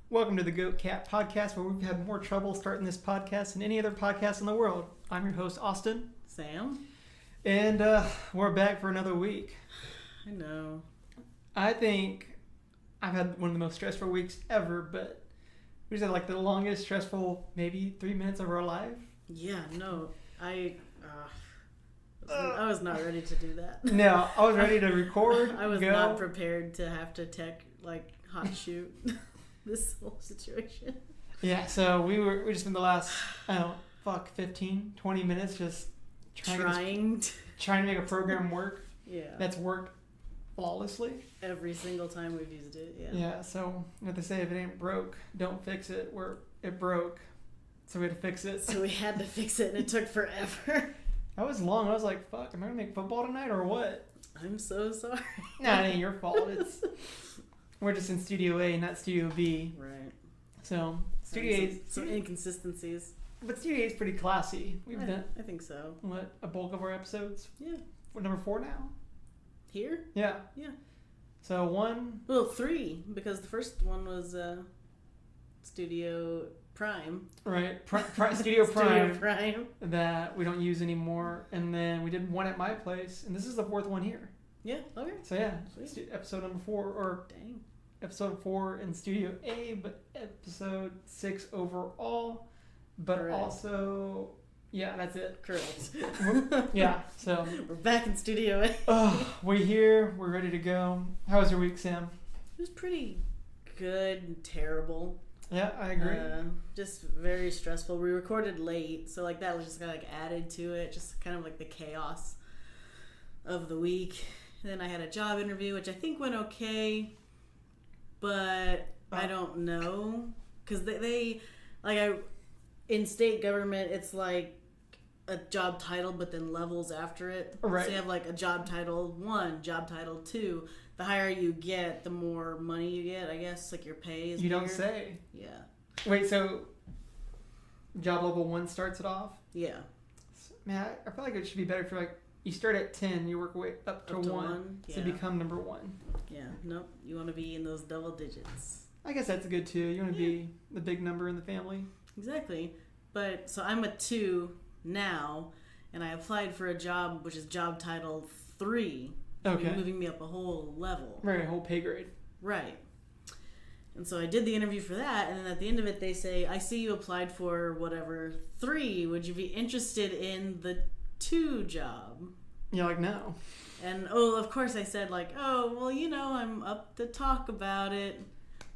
Welcome to the Goat Cat Podcast, where we've had more trouble starting this podcast than any other podcast in the world. I'm your host, Austin. Sam. And we're back for another week. I know. I think I've had one of the most stressful weeks ever, but we just had like the longest stressful, maybe 3 minutes of our life. Yeah, no. I was not ready to do that. No, I was ready to record. I was not prepared to have to hot shoot this whole situation. Yeah, so we just spent the last 15, 20 minutes just trying to make a program work. Yeah. That's worked flawlessly. Every single time we've used it, yeah. Yeah, so what they say, if it ain't broke, don't fix it. It broke, so we had to fix it. So we had to fix it, and it took forever. That was long. I was like, fuck, am I going to make football tonight or what? I'm so sorry. Nah, it ain't your fault. We're just in Studio A, not Studio B. Right. So, Studio A... Some inconsistencies. But Studio A is pretty classy. We've done... I think so. What, a bulk of our episodes? Yeah. We're number 4 now? Here? Yeah. Yeah. So, 1... Well, 3, because the first one was Studio Prime. Right. Studio Prime. Studio Prime. That we don't use anymore. And then we did one at my place. And this is the 4th one here. Yeah, okay. So, yeah. Episode number 4, or... Dang. Episode 4 in Studio A, but episode 6 overall. But Correct. Also, yeah, that's it. Correct. Yeah, so. We're back in Studio A. We're here. We're ready to go. How was your week, Sam? It was pretty good and terrible. Yeah, I agree. Just very stressful. We recorded late, so that was just kind of added to it. Just kind of like the chaos of the week. And then I had a job interview, which I think went okay. But I don't know, because in state government, it's like a job title, but then levels after it. Right. So you have a job title 1, job title 2. The higher you get, the more money you get, I guess. Your pay is You bigger. don't say. Yeah. Wait, so job level 1 starts it off? Yeah. Man, I feel like it should be better for you start at 10, you work way up to 1 yeah. to become number 1. Yeah, nope. You want to be in those double digits. I guess that's good too. You want to be the big number in the family. Exactly. But, so I'm a 2 now, and I applied for a job, which is job title 3. Okay. Moving me up a whole level. Right, a whole pay grade. Right. And so I did the interview for that, and then at the end of it, they say, I see you applied for whatever 3. Would you be interested in the 2 job? You're no. And, of course I said, I'm up to talk about it.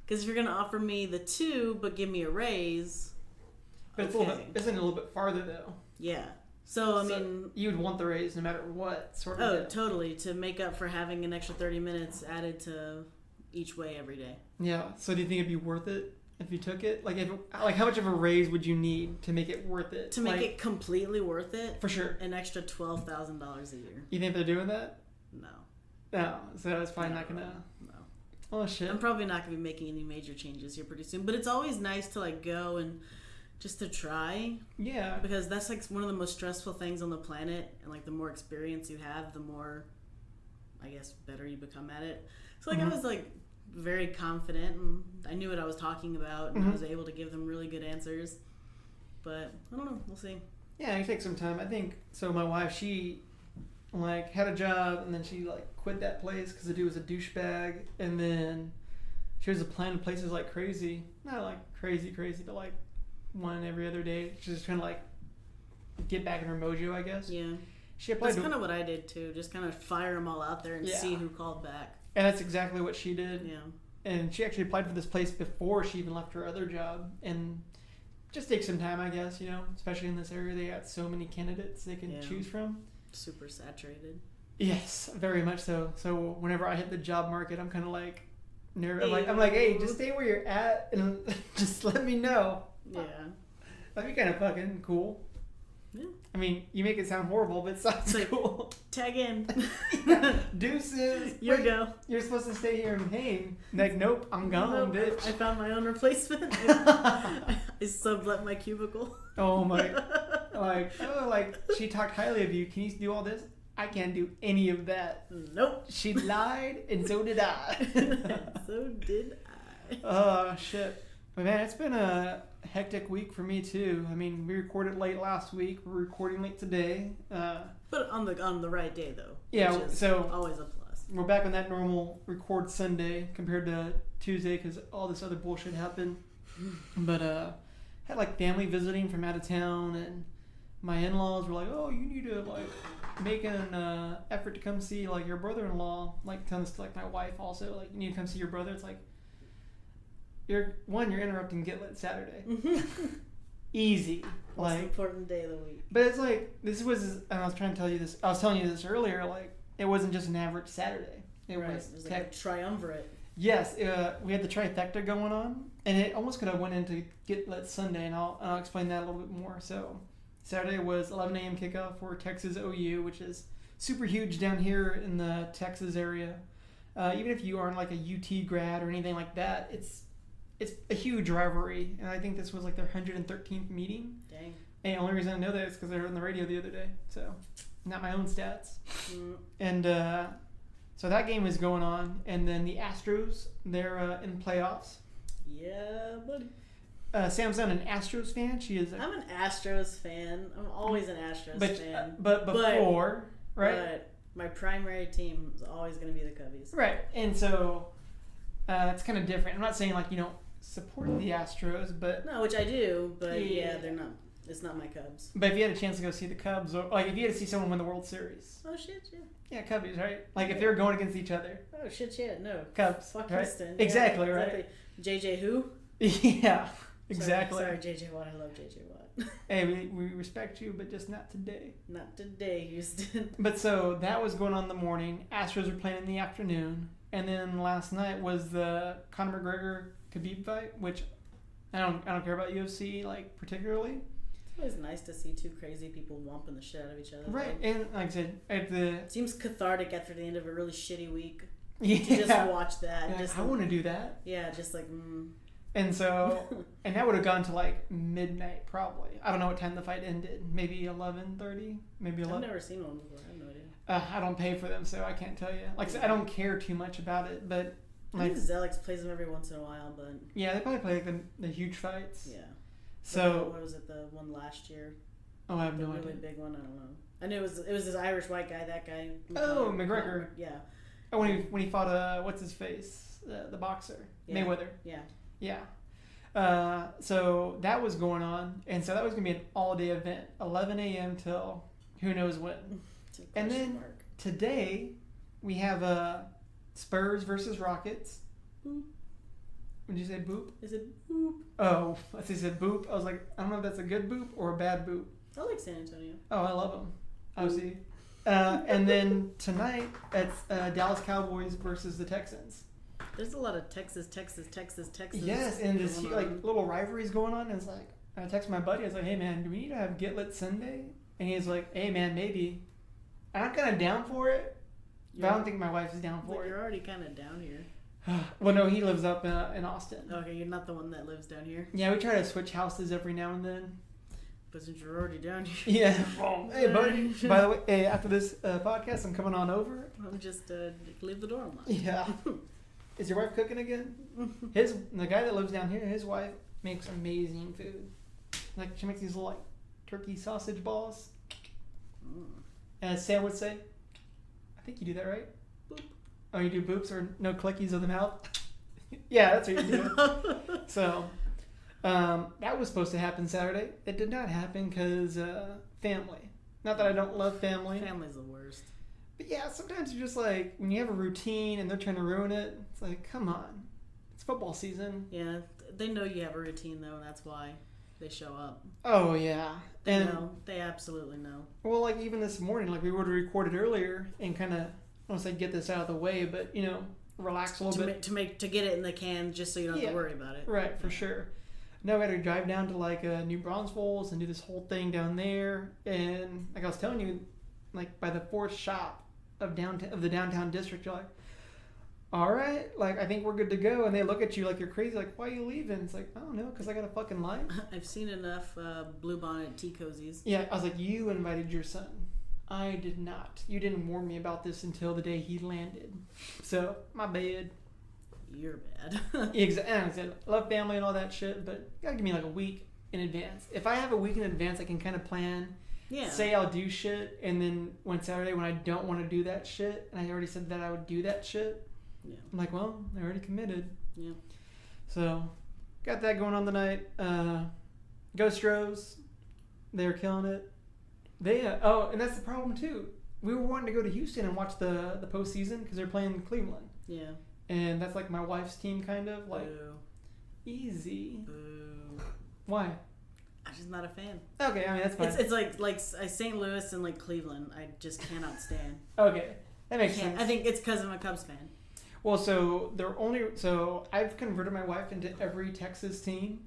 Because if you're going to offer me the 2, but give me a raise. But isn't it a little bit farther, though? Yeah. So, I mean... You would want the raise no matter what, sort of. Oh, totally. To make up for having an extra 30 minutes added to each way every day. Yeah. So, do you think it'd be worth it if you took it? How much of a raise would you need to make it worth it? To make it completely worth it? For sure. An extra $12,000 a year. You think they're doing that? No. No. So, it's probably not going to... No. Oh, shit. I'm probably not going to be making any major changes here pretty soon. But it's always nice to, go and just to try. Yeah. Because that's, one of the most stressful things on the planet. And, the more experience you have, the more, I guess, better you become at it. So, I was, very confident. And I knew what I was talking about. And I was able to give them really good answers. But, I don't know. We'll see. Yeah, it takes some time. I think, so my wife, she... had a job, and then she quit that place because the dude was a douchebag, and then she was applying to places like crazy. Not crazy, but one every other day. She's just trying to get back in her mojo, I guess. Yeah. She applied. That's kind of what I did too. Just kind of fire them all out there and see who called back. And that's exactly what she did. Yeah. And she actually applied for this place before she even left her other job, and just takes some time, I guess. Especially in this area, they got so many candidates they can choose from. Super saturated. Yes, very much so. So whenever I hit the job market, I'm kind of nervous. I'm like, hey, just stay where you're at and just let me know. Yeah. That'd be kind of fucking cool. Yeah. I mean, you make it sound horrible, but it sounds cool. Tag in. Deuces. You go. You're supposed to stay here and hang. Nope, I'm gone, bitch. I found my own replacement. I sublet my cubicle. Oh my. She talked highly of you. Can you do all this? I can't do any of that. Nope. She lied, and so did I. So did I. Oh, shit. But man, it's been a hectic week for me too. I mean, we recorded late last week. We're recording late today. But on the right day though. Yeah, which is so always a plus. we're back on that normal record Sunday compared to Tuesday because all this other bullshit happened. But had like family visiting from out of town, and my in-laws were like, "Oh, you need to like make an effort to come see like your brother-in-law." Like telling this to like my wife also, like, you need to come see your brother. It's like, you're interrupting Get Lit Saturday. Easy. Most Like, important day of the week. but it's like, this was, and I was trying to tell you this, I was telling you this earlier, like, it wasn't just an average Saturday. It was like a triumvirate. Yes, we had the trifecta going on, and it almost could have went into Get Lit Sunday, and I'll explain that a little bit more. So Saturday was 11 a.m. kickoff for Texas OU, which is super huge down here in the Texas area. Even if you aren't like a UT grad or anything like that, it's a huge rivalry, and I think this was like their 113th meeting. Dang. And the only reason I know that is because they were on the radio the other day, so not my own stats. And so that game is going on, and then the Astros, they're in playoffs. Yeah, buddy. Sam's not an Astros fan. She is. I'm an Astros fan. I'm always an Astros fan. But before, right? But my primary team is always going to be the Cubbies. Right, and so it's kind of different. I'm not saying like you don't support the Astros, but No, which I do, but yeah, they're not. It's not my Cubs. But if you had a chance to go see the Cubs, or like if you had to see someone win the World Series, Oh shit, yeah. yeah, Cubbies, right? Like if they were going against each other, Oh shit, yeah. No. Cubs, Fuck right? Houston. Exactly, Yeah, right? JJ who? Yeah, exactly. Sorry, JJ Watt. I love JJ Watt. Hey, we respect you, but just not today. Not today, Houston. But so that was going on in the morning. Astros were playing in the afternoon, and then last night was the Conor McGregor Khabib fight, which I don't care about UFC like particularly. It's always nice to see two crazy people whomping the shit out of each other. Right, though. and like I said, at the It seems cathartic after the end of a really shitty week yeah, to just watch that. Like, Just I want to do that. Yeah, just like. And so, and that would have gone to like midnight probably. I don't know what time the fight ended. Maybe 11:30, maybe 11. I've never seen one before. I have no idea. I don't pay for them, so I can't tell you. Like, I don't care too much about it, but like, I think Zelix plays them every once in a while, but yeah, they probably play like the huge fights. yeah. So what was it? The one last year? oh, I have The no really idea. big one. I don't know. I knew it was this Irish white guy. That guy. Oh, McGregor. Yeah. Oh, when he fought what's his face, the boxer, Yeah. Mayweather. Yeah. Yeah. So that was going on, and so that was gonna be an all-day event, 11 a.m. till who knows when. And then today we have Spurs versus Rockets. Boop. Would you say boop? Is it boop? Oh, I said boop. I was like, I don't know if that's a good boop or a bad boop. I like San Antonio. Oh, I love them. Oh, see. And then tonight it's Dallas Cowboys versus the Texans. There's a lot of Texas. Yes, and this going like on. little rivalries going on. And it's like, I text my buddy. I was like, hey man, do we need to have Get Lit Sunday? And he's like, hey man, maybe. And I'm kind of down for it, but I don't think my wife's down for But it. you're already kind of down here. Well, no, he lives up in Austin. Okay, you're not the one that lives down here. Yeah, we try to switch houses every now and then. But since you're already down here, Yeah. Hey, buddy. By the way, hey, after this podcast, I'm coming on over. I'll just leave the door unlocked. Yeah. Is your wife cooking again? The guy that lives down here, his wife makes amazing food. Like she makes these little like turkey sausage balls. As Sam would say, I think you do that right. Boop. Oh, you do boops or no clickies of the mouth? Yeah, that's what you do. So, that was supposed to happen Saturday. It did not happen because family. Not that I don't love family. Family's the worst. But yeah, sometimes you're just like, when you have a routine and they're trying to ruin it, it's like, come on. It's football season. Yeah, they know you have a routine though, and that's why they show up. Oh, yeah. They And, know. They absolutely know. well, like even this morning, like we would have recorded earlier and kind of, I don't want to say get this out of the way, but, you know, relax a little bit. To get it in the can just so you don't have to worry about it. Right, for sure. No, we had to drive down to like New Braunfels and do this whole thing down there. And like I was telling you, like by the fourth shop of the downtown district, you're like, all right, like I think we're good to go. And they look at you like you're crazy, like, why are you leaving? It's like, I don't know, because I got a fucking life. I've seen enough bluebonnet tea cozies. Yeah, I was like, you invited your son. I did not. You didn't warn me about this until the day he landed. So, my bad. you're bad. Exactly. And I said, I love family and all that shit, but you gotta give me like a week in advance. If I have a week in advance, I can kind of plan. Yeah. Say I'll do shit, and then one Saturday when I don't want to do that shit, and I already said that I would do that shit, Yeah. I'm like, well, I already committed. Yeah. So, got that going on tonight. Ghost Rose, they're killing it. They and that's the problem too. We were wanting to go to Houston and watch the postseason because they're playing Cleveland. Yeah. And that's like my wife's team, kind of like Boo. easy. Boo. Why? I'm just not a fan. Okay, I mean that's fine. It's like St. Louis and like Cleveland. I just cannot stand. Okay, that makes sense. I think it's because I'm a Cubs fan. Well, so I've converted my wife into every Texas team,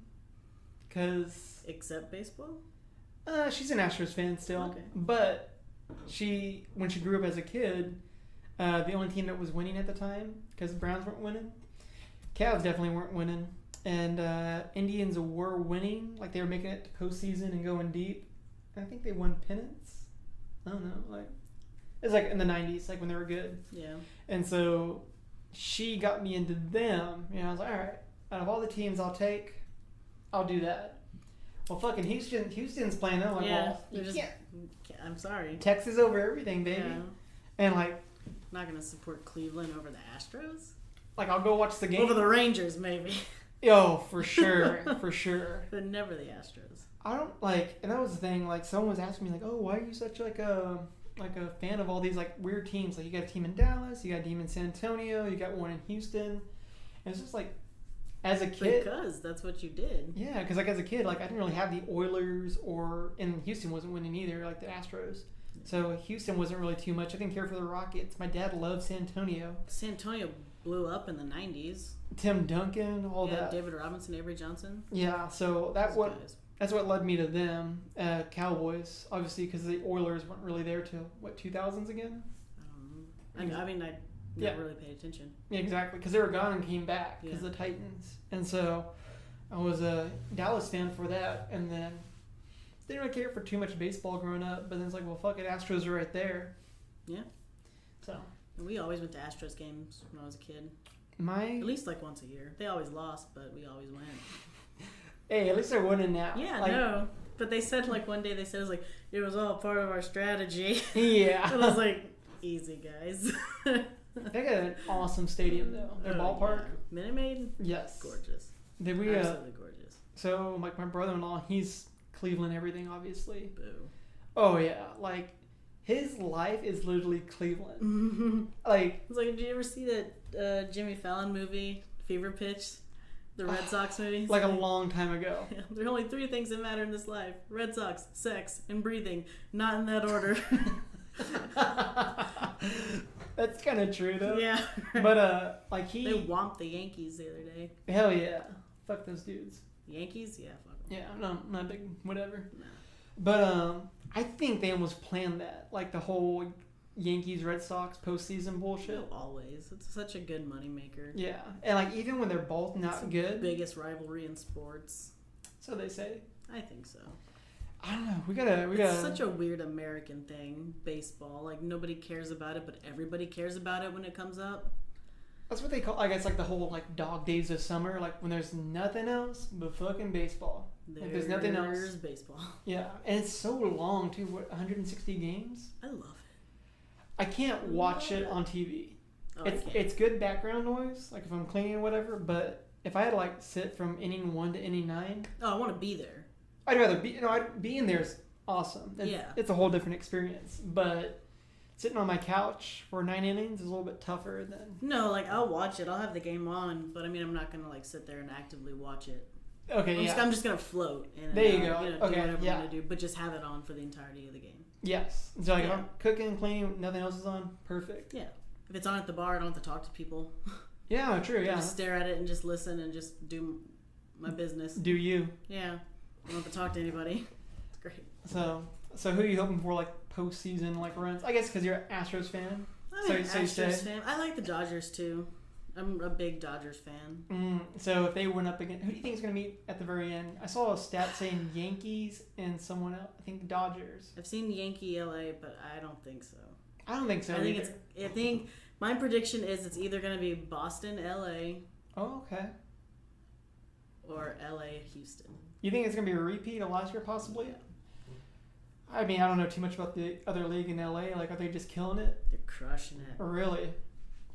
cause Except baseball. She's an Astros fan still. Okay. But when she grew up as a kid, the only team that was winning at the time, because the Browns weren't winning, Cavs definitely weren't winning, and Indians were winning, like they were making it to postseason and going deep. And I think they won pennants. I don't know, like it was like in the '90s, like when they were good. Yeah. And so she got me into them. You know, I was like, all right, out of all the teams I'll do that. Well, fucking Houston's playing them. Like, Yeah. well, you can't. I'm sorry. Texas over everything, baby. Yeah. And like, Not gonna support Cleveland over the Astros. like I'll go watch the game. Over the Rangers, maybe. Yo, for sure, for sure. But never the Astros. I don't like, and that was the thing. Like, someone was asking me, like, "Oh, why are you such like a fan of all these like weird teams? Like, you got a team in Dallas, you got a team in San Antonio, you got one in Houston." And it's just like, as a kid, Because that's what you did. yeah, because like as a kid, like I didn't really have the Oilers and Houston wasn't winning either, like the Astros. So Houston wasn't really too much. I didn't care for the Rockets. My dad loved San Antonio. San Antonio blew up in the 90s. Tim Duncan, all that. David Robinson, Avery Johnson. Yeah, so Those guys. that's what led me to them. Cowboys, obviously, because the Oilers weren't really there till what 2000s again. I don't know. I mean, I never really paid attention. Yeah, exactly, because they were gone and came back because Yeah. the Titans, and so I was a Dallas fan for that, and then didn't really care for too much baseball growing up. But then it's like, well, fuck it, Astros are right there. Yeah. So We always went to Astros games when I was a kid. my At least like once a year. They always lost, but we always went. hey, at least they're winning now. Yeah, like, no. But they said like one day it was like it was all part of our strategy. Yeah. And I was like, easy guys. They got an awesome stadium though. Their ballpark. Yeah. Minute Maid, Yes. gorgeous. Did we? Absolutely gorgeous. So like my brother-in-law, he's Cleveland everything, obviously. Boo. Oh yeah, like his life is literally Cleveland. Like, It's like, did you ever see that Jimmy Fallon movie, Fever Pitch? The Red Sox movie? It's like a long time ago. Yeah, there are only 3 things that matter in this life: Red Sox, sex, and breathing. Not in that order. That's kind of true though. Yeah. But like They whomped the Yankees the other day. hell yeah, fuck those dudes. Yankees? Yeah, fuck 'em. Yeah, no, not big, whatever. No. But I think they almost planned that, like the whole Yankees Red Sox postseason bullshit. Always. It's such a good moneymaker. Yeah, and like even when they're both not It's the good, biggest rivalry in sports. so they say. I think so. I don't know. We gotta. It's such a weird American thing, baseball. Like, nobody cares about it, but everybody cares about it when it comes up. That's what they call. I guess like the whole like dog days of summer, like when there's nothing else but fucking baseball. Like, there's nothing else. There's baseball. Yeah, and it's so long too. What 160 games? I love it. I can't watch it on TV. Oh, I can't. It's good background noise, like if I'm cleaning or whatever. But if I had to like sit from inning 1 to inning 9, Oh, I want to be there. I'd rather be. I'd be in there is awesome. Yeah. It's a whole different experience. But sitting on my couch for 9 innings is a little bit tougher than. No, like, I'll watch it. I'll have the game on, but I mean, I'm not going to, like, sit there and actively watch it. Okay, I'm just going to float in and There you out, go. do Okay, whatever I'm yeah. going to do, but just have it on for the entirety of the game. Yes. So like if Yeah. I'm cooking, cleaning, nothing else is on, perfect. Yeah. If it's on at the bar, I don't have to talk to people. Yeah, true. I Yeah. just stare at it and just listen and just do my business. Do you? Yeah. I don't have to talk to anybody. It's great. So who are you hoping for like postseason like runs? I guess because you're an Astros fan. I'm So- an so you say- Astros fan. I like the Dodgers too. I'm a big Dodgers fan. So if they went up again, who do you think is going to meet at the very end? I saw a stat saying Yankees and someone else. I think Dodgers. I've seen Yankee LA, but I don't think so. I don't think so. I think either. I think my prediction is it's either going to be Boston LA Oh, okay. Or LA, Houston. You think it's gonna be a repeat of last year, possibly? Yeah. I mean, I don't know too much about the other league in LA. Like, are they just killing it? They're crushing it. Really?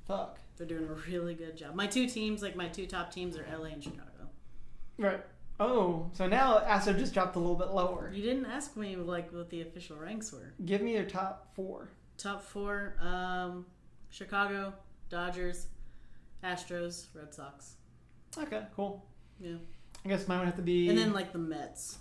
Fuck. They're doing a really good job. My two teams, like my two top teams, are LA and Chicago. Right. Oh, so now ASO just dropped a little bit lower. You didn't ask me like what the official ranks were. Give me your top 4. Top 4, Chicago, Dodgers, Astros, Red Sox. Okay, cool. Yeah. I guess mine would have to be... And then like the Mets.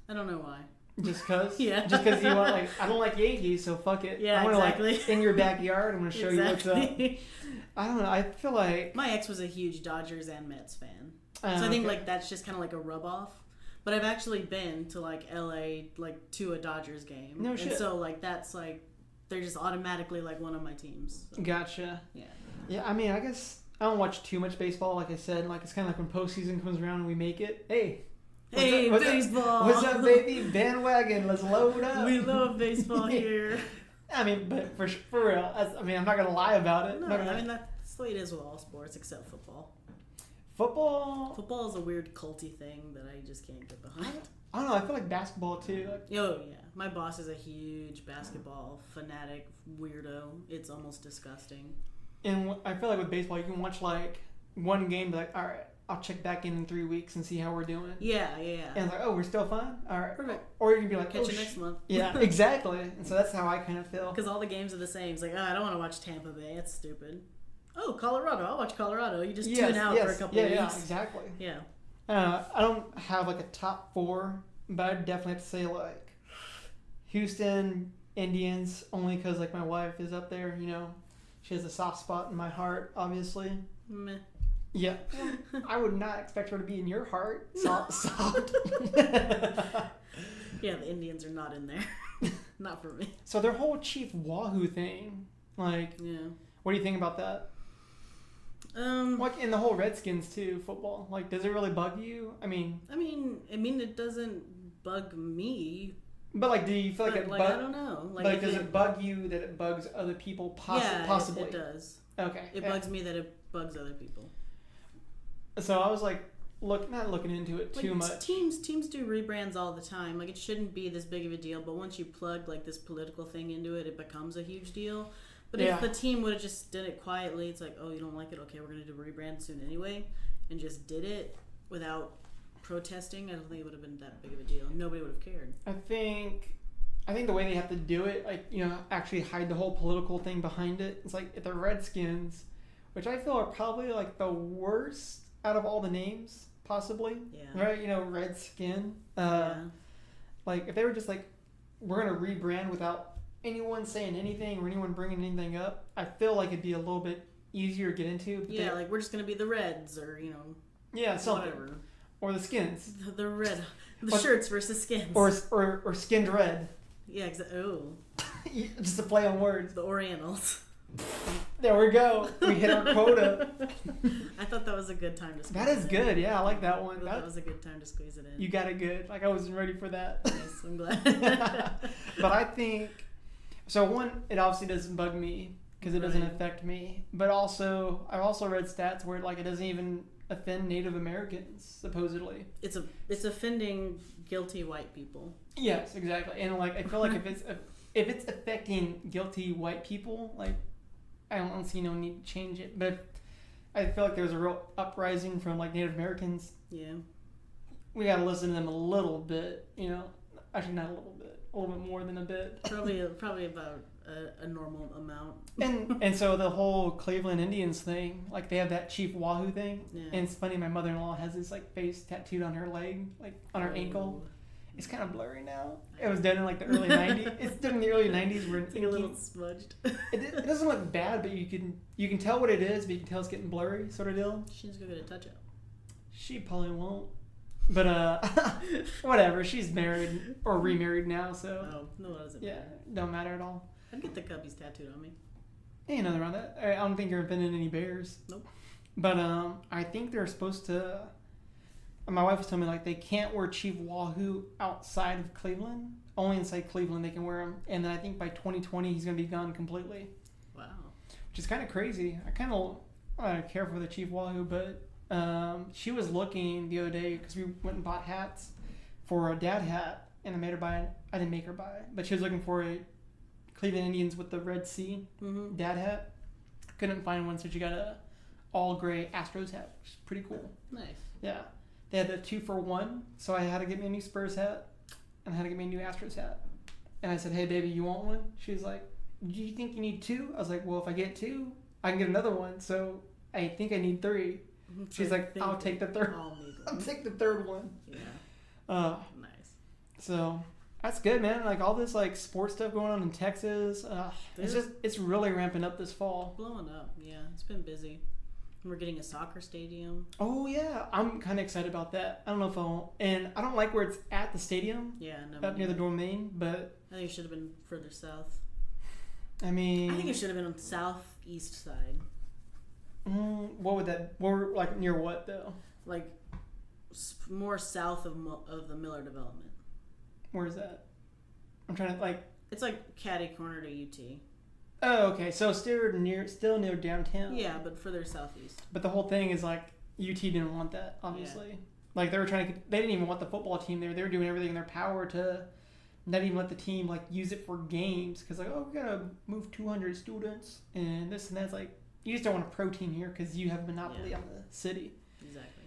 I don't know why. Just cause? Yeah. Just cause you want, like, I don't like Yankees, so fuck it. Yeah, I want exactly. Like, in your backyard, I'm gonna show you what's up. I don't know, I feel like... My ex was a huge Dodgers and Mets fan. So I think like that's just kind of like a rub off. But I've actually been to like LA, like to a Dodgers game. No shit. And so like that's like, they're just automatically like one of my teams. So. Gotcha. Yeah. Yeah, I mean, I guess I don't watch too much baseball, like I said. Like, it's kind of like when postseason comes around and we make it. Hey, what's baseball! What's up, baby? Bandwagon, let's load up. We love baseball here. I mean, but for real, I mean, I'm not gonna lie about it. No, I mean that's the way it is with all sports except football. Football is a weird culty thing that I just can't get behind. I don't know. I feel like basketball too. Like, oh yeah, my boss is a huge basketball fanatic weirdo. It's almost disgusting. and I feel like with baseball, you can watch like one game, be like, all right, I'll check back in 3 weeks and see how we're doing. Yeah. And it's like, oh, we're still fine. All right, Perfect. Or you can be like, Catch you next month. Yeah, exactly. And so that's how I kind of feel. Because all the games are the same. It's like, I don't want to watch Tampa Bay. It's stupid. Oh, Colorado. I'll watch Colorado. You just tune out for a couple weeks. Yeah, exactly. Yeah. I don't have like a top 4, but I'd definitely have to say like Houston Indians, only because like my wife is up there. You know, she has a soft spot in my heart, obviously. Meh. Yeah, I would not expect her to be in your heart. Soft. Yeah, the Indians are not in there. Not for me. So their whole Chief Wahoo thing, like, Yeah. what do you think about that? Like in the whole Redskins too, football. Like, does it really bug you? I mean, it doesn't bug me. But like, do you feel like it? I don't know. Like, does it bug you that it bugs other people? Yeah, possibly. it does. Okay. It bugs me that it bugs other people. So I was like, not looking into it too much. Teams do rebrands all the time. Like, it shouldn't be this big of a deal, but once you plug like this political thing into it, it becomes a huge deal. But if the team would have just did it quietly, it's like, oh, you don't like it? Okay, we're going to do a rebrand soon anyway, and just did it without protesting, I don't think it would have been that big of a deal. Nobody would have cared. I think the way they have to do it, like, you know, actually hide the whole political thing behind it. It's like the Redskins, which I feel are probably like the worst out of all the names, possibly. Yeah. Right? You know, Redskin. Like, if they were just like, we're going to rebrand without anyone saying anything or anyone bringing anything up, I feel like it'd be a little bit easier to get into. But like, we're just going to be the Reds or, you know, whatever. Or the Skins. The red. The shirts versus skins. Or skinned red. Yeah, exactly. Oh. Just a play on words. The Orientals. There we go. We hit our quota. I thought that was a good time to squeeze That is good. Yeah, I like that one. That was a good time to squeeze it in. You got it good. Like, I wasn't ready for that. Yes, I'm glad. But I think... So, one, it obviously doesn't bug me because it doesn't affect me. But also, I've also read stats where, like, it doesn't even offend Native Americans, supposedly. It's offending guilty white people. Yes, exactly. And, like, I feel like if it's affecting guilty white people, like, I don't see no need to change it. But I feel like there's a real uprising from, like, Native Americans. Yeah. We got to listen to them a little bit, you know. Actually, not a little bit. A little bit more than a bit. Probably about a normal amount. And so the whole Cleveland Indians thing, like, they have that Chief Wahoo thing. Yeah. And it's funny, my mother-in-law has this, like, face tattooed on her leg, like, on her ankle. It's kind of blurry now. It was done in, like, the early 90s. It's done in the early 90s where it's like a little smudged. It doesn't look bad, but you can tell what it is, but you can tell it's getting blurry, sort of deal. She needs to go get a touch-up. She probably won't. But, whatever. She's married or remarried now, so. Oh, no, that doesn't matter. Don't matter at all. I'd get the Cubbies tattooed on me. Ain't nothing wrong with that. I don't think you're offending any bears. Nope. But, I think they're supposed to. My wife was telling me, like, they can't wear Chief Wahoo outside of Cleveland. Only inside Cleveland they can wear them. And then I think by 2020 he's going to be gone completely. Wow. Which is kind of crazy. I don't care for the Chief Wahoo, but she was looking the other day because we went and bought hats for a dad hat, and I made her buy. I didn't make her buy, but she was looking for a Cleveland Indians with the Red Sea dad hat. Couldn't find one, so she got a all gray Astros hat, which is pretty cool. Nice. Yeah, they had the 2-for-1, so I had to get me a new Spurs hat, and I had to get me a new Astros hat. And I said, "Hey, baby, you want one?" She was like, "Do you think you need 2?" I was like, "Well, if I get 2, I can get another one. So I think I need 3." She's like, "I'll take the third. I'll take the third one." Yeah. Nice. So that's good, man. Like all this like sports stuff going on in Texas. It's really ramping up this fall. Blowing up. Yeah, it's been busy. We're getting a soccer stadium. Oh yeah, I'm kind of excited about that. I don't know if I don't like where it's at the stadium. Yeah, no. Up near the Domain, but I think it should have been further south. I mean, I think it should have been on the southeast side. What would that? Like near what though? Like more south of the Miller development. Where is that? I'm trying to like. It's like catty corner to UT. Oh, okay. So still near downtown. Yeah, but further southeast. But the whole thing is like UT didn't want that, obviously. Yeah. Like they were trying to. They didn't even want the football team there. They were doing everything in their power to not even let the team like use it for games because like, oh, we gotta move 200 students and this and that's like. You just don't want a pro team here because you have a monopoly on the city. Exactly.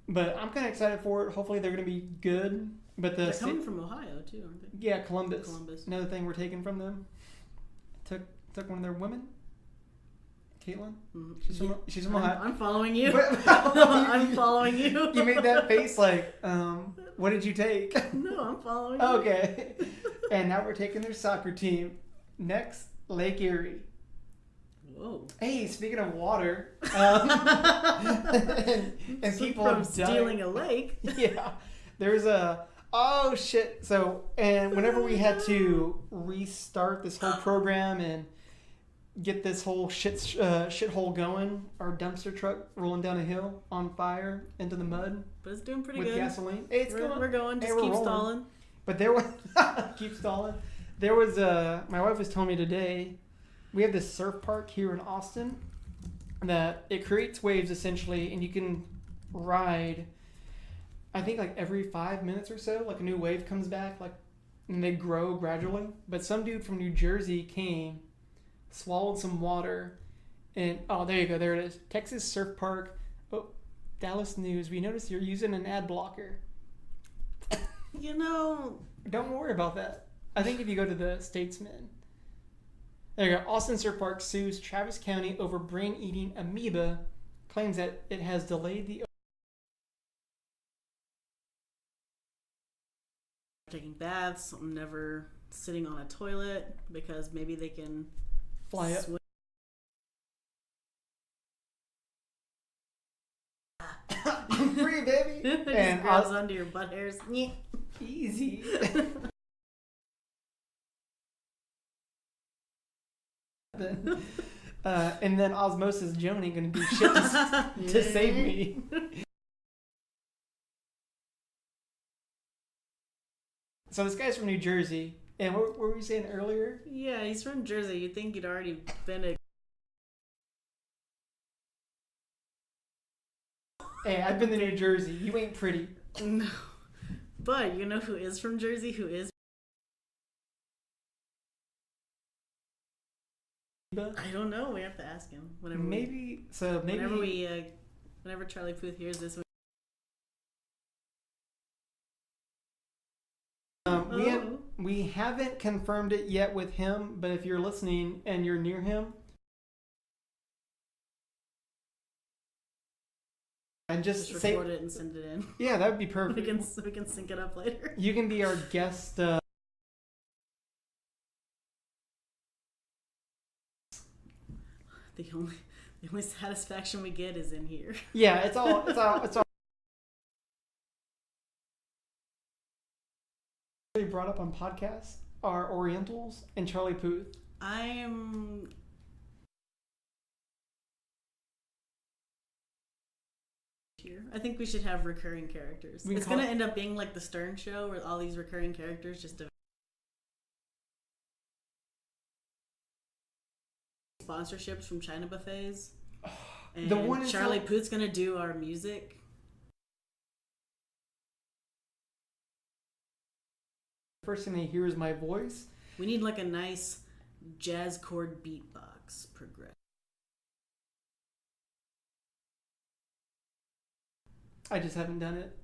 But I'm kind of excited for it. Hopefully they're going to be good. But they're coming from Ohio too, aren't they? Yeah, Columbus. Another thing we're taking from them. Took one of their women. Caitlin. Mm-hmm. She's from Ohio. I'm following you. I'm following you. You made that face like, what did you take? No, I'm following you. Okay. And now we're taking their soccer team. Next, Lake Erie. Whoa. Hey, speaking of water, and people from stealing a lake. Yeah, there's a oh shit. So and whenever we had to restart this whole program and get this whole shithole going, our dumpster truck rolling down a hill on fire into the mud. But it's doing pretty with good. Gasoline. Hey, we're going. Just keep stalling. But there was keep stalling. There was my wife was telling me today. We have this surf park here in Austin that it creates waves essentially, and you can ride. I think like every 5 minutes or so, like a new wave comes back, like, and they grow gradually. But some dude from New Jersey came, swallowed some water, and oh, there you go, there it is, Texas Surf Park. Oh, Dallas News. We noticed you're using an ad blocker. You know, don't worry about that. I think if you go to the Statesman. There you go. Austin Surf Park sues Travis County over brain-eating amoeba, claims that it has delayed the taking baths. I'm never sitting on a toilet because maybe they can fly up. I'm free, baby. And grabs under your butt hairs. Easy. And then Osmosis Joni gonna do shit to save me. So this guy's from New Jersey, and what were we saying earlier? Yeah, he's from Jersey. You'd think he'd already been a... Hey, I've been to New Jersey. You ain't pretty. No. But you know who is from Jersey? Who is... I don't know. We have to ask him. Whenever Charlie Puth hears this. We haven't confirmed it yet with him, but if you're listening and you're near him, and just record it and send it in. Yeah, that would be perfect. We can sync it up later. You can be our guest. The only satisfaction we get is in here. Yeah, it's all. Really brought up on podcasts are Orientals and Charlie Puth. I think we should have recurring characters. It's going to end up being like the Stern Show where all these recurring characters just sponsorships from China buffets. And The one in Charlie Puth's gonna do our music. First thing they hear is my voice. We need like a nice jazz chord beatbox progression. I just haven't done it.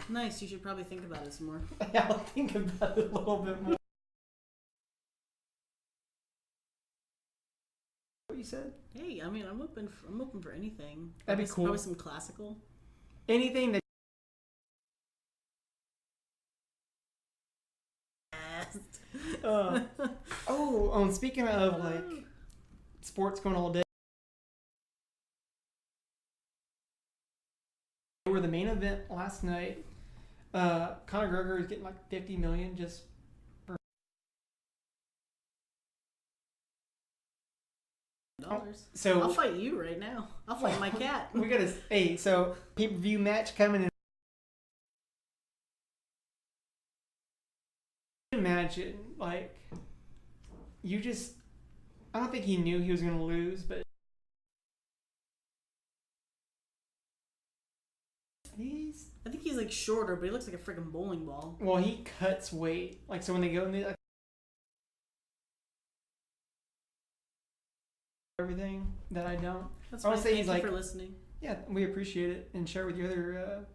Nice. You should probably think about it some more. I'll think about it a little bit more. What you said? Hey, I mean, I'm open for anything. That'd be cool. Probably some classical. Anything that. Speaking of like sports going all day, they were the main event last night. Conor McGregor is getting like $50 million just for dollars. So I'll fight you right now. I'll fight my cat. We got a so pay-per-view match coming in. Imagine like you just. I don't think he knew he was going to lose, but I think he's like shorter, but he looks like a freaking bowling ball. Well, he cuts weight. Like, so when they go in the everything that I don't. That's I fine. want to say Thank he's you like, for listening. Yeah, we appreciate it and share with your other.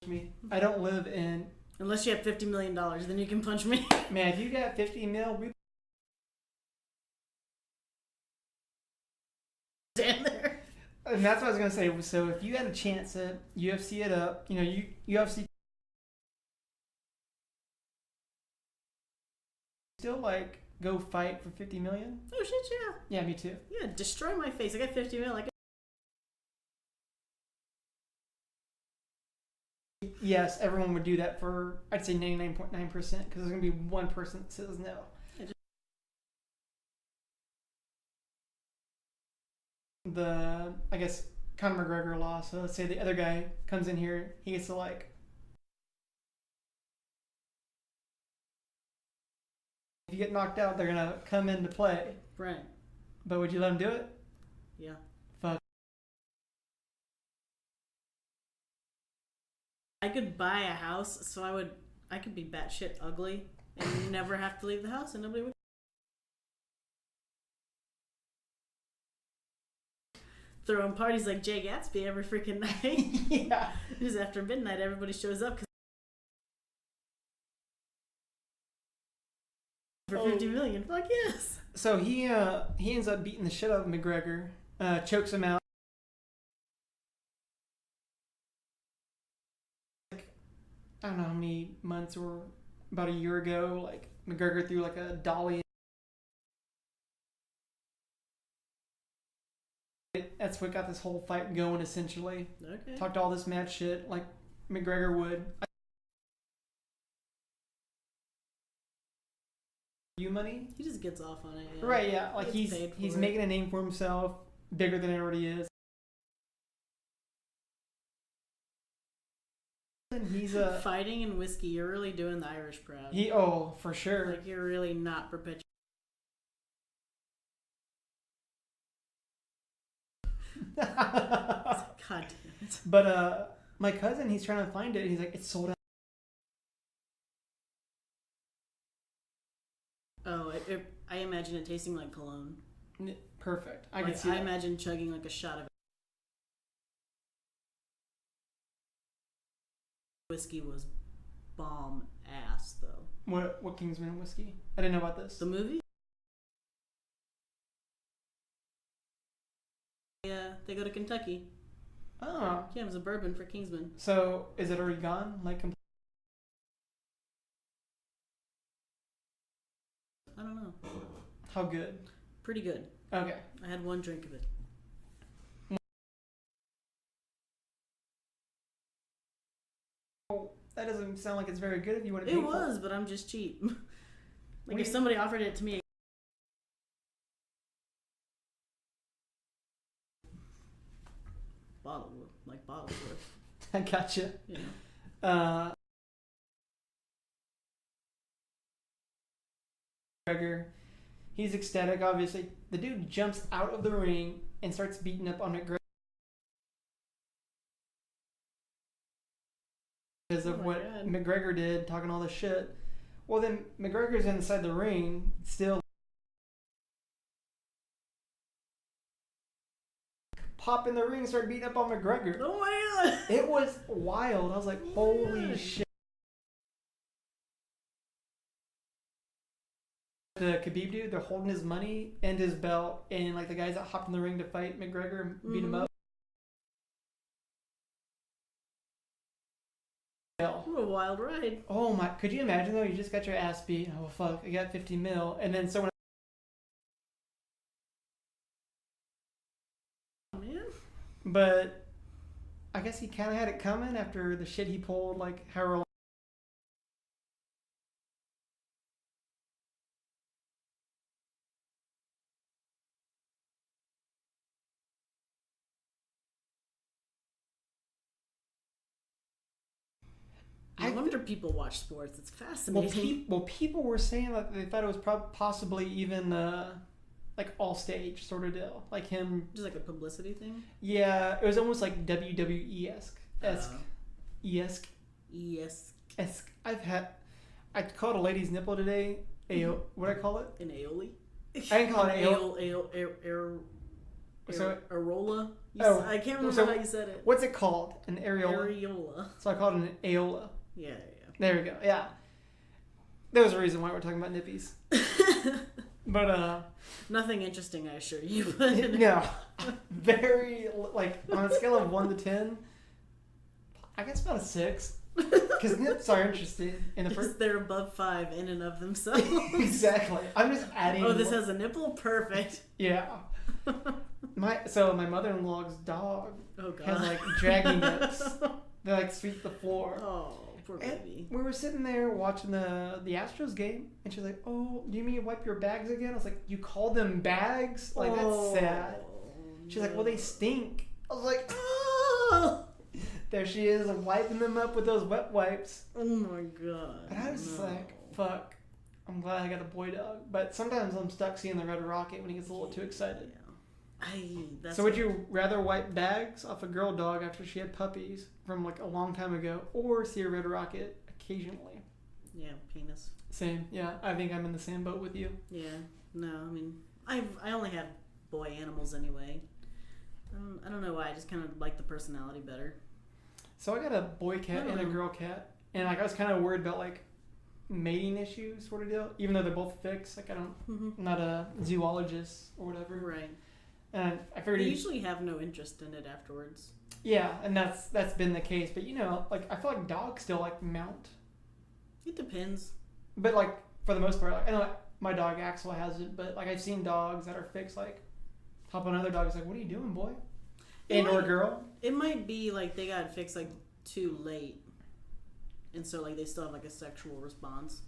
Me, I don't live in. Unless you have $50 million, then you can punch me. Man, if you got 50 mil, we. Stand there. And that's what I was gonna say. So if you had a chance at UFC it up, you know, UFC still like go fight for 50 million. Oh shit, yeah. Yeah, me too. Yeah, destroy my face. I got 50 mil. Yes, everyone would do that for, I'd say 99.9%, because there's going to be one person that says no. I guess Conor McGregor lost, so let's say the other guy comes in here, he gets to like, if you get knocked out, they're going to come into play. Right. But would you let him do it? Yeah. Fuck. I could buy a house, so I could be batshit ugly and never have to leave the house, and nobody would. Throwing parties like Jay Gatsby every freaking night. Yeah. Just after midnight, everybody shows up for 50 million. Fuck yes. So he ends up beating the shit out of McGregor, chokes him out. I don't know how many months or about a year ago, like McGregor threw like a dolly. That's what got this whole fight going, essentially. Okay. Talked all this mad shit like McGregor would. You money? He just gets off on it. Yeah. Right, yeah. Like he's it. making a name for himself, bigger than it already is. He's fighting and whiskey. You're really doing the Irish proud. For sure. Like you're really not perpetuating. God damn it. But my cousin, he's trying to find it. And he's like, it's sold out. Oh, I imagine it tasting like cologne. Perfect. I like, can see I that. imagine chugging like a shot of whiskey was bomb ass though. What Kingsman and whiskey? I didn't know about this. The movie? Yeah, they go to Kentucky. Oh. Yeah, it was a bourbon for Kingsman. So is it already gone? Like I don't know. How good? Pretty good. Okay. I had one drink of it. That doesn't sound like it's very good if you want to pay It for was, but I'm just cheap. Like if somebody offered it to me, bottle worth. I gotcha. You know. McGregor, He's ecstatic, obviously. The dude jumps out of the ring and starts beating up on McGregor because of what McGregor did, talking all this shit. Well, then McGregor's inside the ring, still pop in the ring and start beating up on McGregor. Oh my god! It was wild. I was like, holy shit. The Khabib dude, they're holding his money and his belt, and like the guys that hopped in the ring to fight McGregor and beat him up. What a wild ride. Oh my, could you imagine though? You just got your ass beat. Oh fuck, I got 50 mil. And then someone. Man. But I guess he kind of had it coming after the shit he pulled, like however long. I wonder people watch sports. It's fascinating. Well, people were saying that they thought it was possibly even like all stage sort of deal, like him. Just like a publicity thing. Yeah, it was almost like WWE esque. I called a lady's nipple today. What did I call it? An aioli. I didn't call it areola. I can't remember how you said it. What's it called? An areola. Areola. So I called it an areola. Yeah. There we go. Yeah. There was a reason why we're talking about nippies. But nothing interesting, I assure you. No. Very, like, on a scale of 1 to 10, I guess about a 6. Because nips are interesting. They're above 5 in and of themselves. Exactly. I'm just adding. Oh, this has a nipple? Perfect. Yeah. My mother-in-law's dog has like draggy nips. They like sweep the floor. Oh, poor baby. We were sitting there watching the Astros game, and she's like, "Oh, do you mean wipe your bags again?" I was like, "You call them bags? Like that's sad." She's like, "Well, they stink." I was like, "Oh." There she is, wiping them up with those wet wipes. Oh my god. And I was just like, "Fuck." I'm glad I got a boy dog, but sometimes I'm stuck seeing the red rocket when he gets a little too excited. So would you rather wipe bags off a girl dog after she had puppies from like a long time ago, or see a red rocket occasionally? Yeah, penis. Same. Yeah, I think I'm in the same boat with you. Yeah. No, I mean, I only have boy animals anyway. I don't know why. I just kind of like the personality better. So I got a boy cat and a girl cat, and like I was kind of worried about like mating issues sort of deal, even though they're both fixed. Like I'm not a zoologist or whatever. Right. And I figured they usually have no interest in it afterwards. Yeah, and that's been the case. But you know, like I feel like dogs still like mount. It depends. But like for the most part, like, I know my dog Axel has it, but like I've seen dogs that are fixed, like hop on other dogs, like what are you doing, boy? Or girl. It might be like they got fixed like too late, and so like they still have like a sexual response.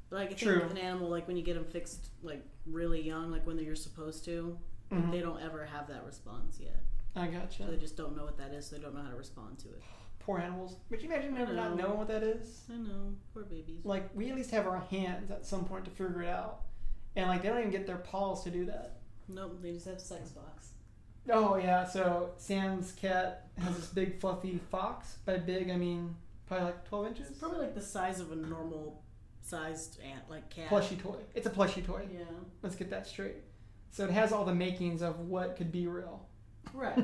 But like I think an animal, like when you get them fixed like really young, like when you're supposed to. They don't ever have that response yet. I gotcha. So they just don't know what that is, so they don't know how to respond to it. Poor animals. But you imagine never not knowing what that is? I know. Poor babies. Like, we at least have our hands at some point to figure it out. And, like, they don't even get their paws to do that. Nope, they just have sex box. Oh, yeah. So, Sam's cat has this big, fluffy fox. By big, I mean probably like 12 inches? It's probably like the size of a normal sized ant, like cat. Plushie toy. It's a plushie toy. Yeah. Let's get that straight. So it has all the makings of what could be real. Right.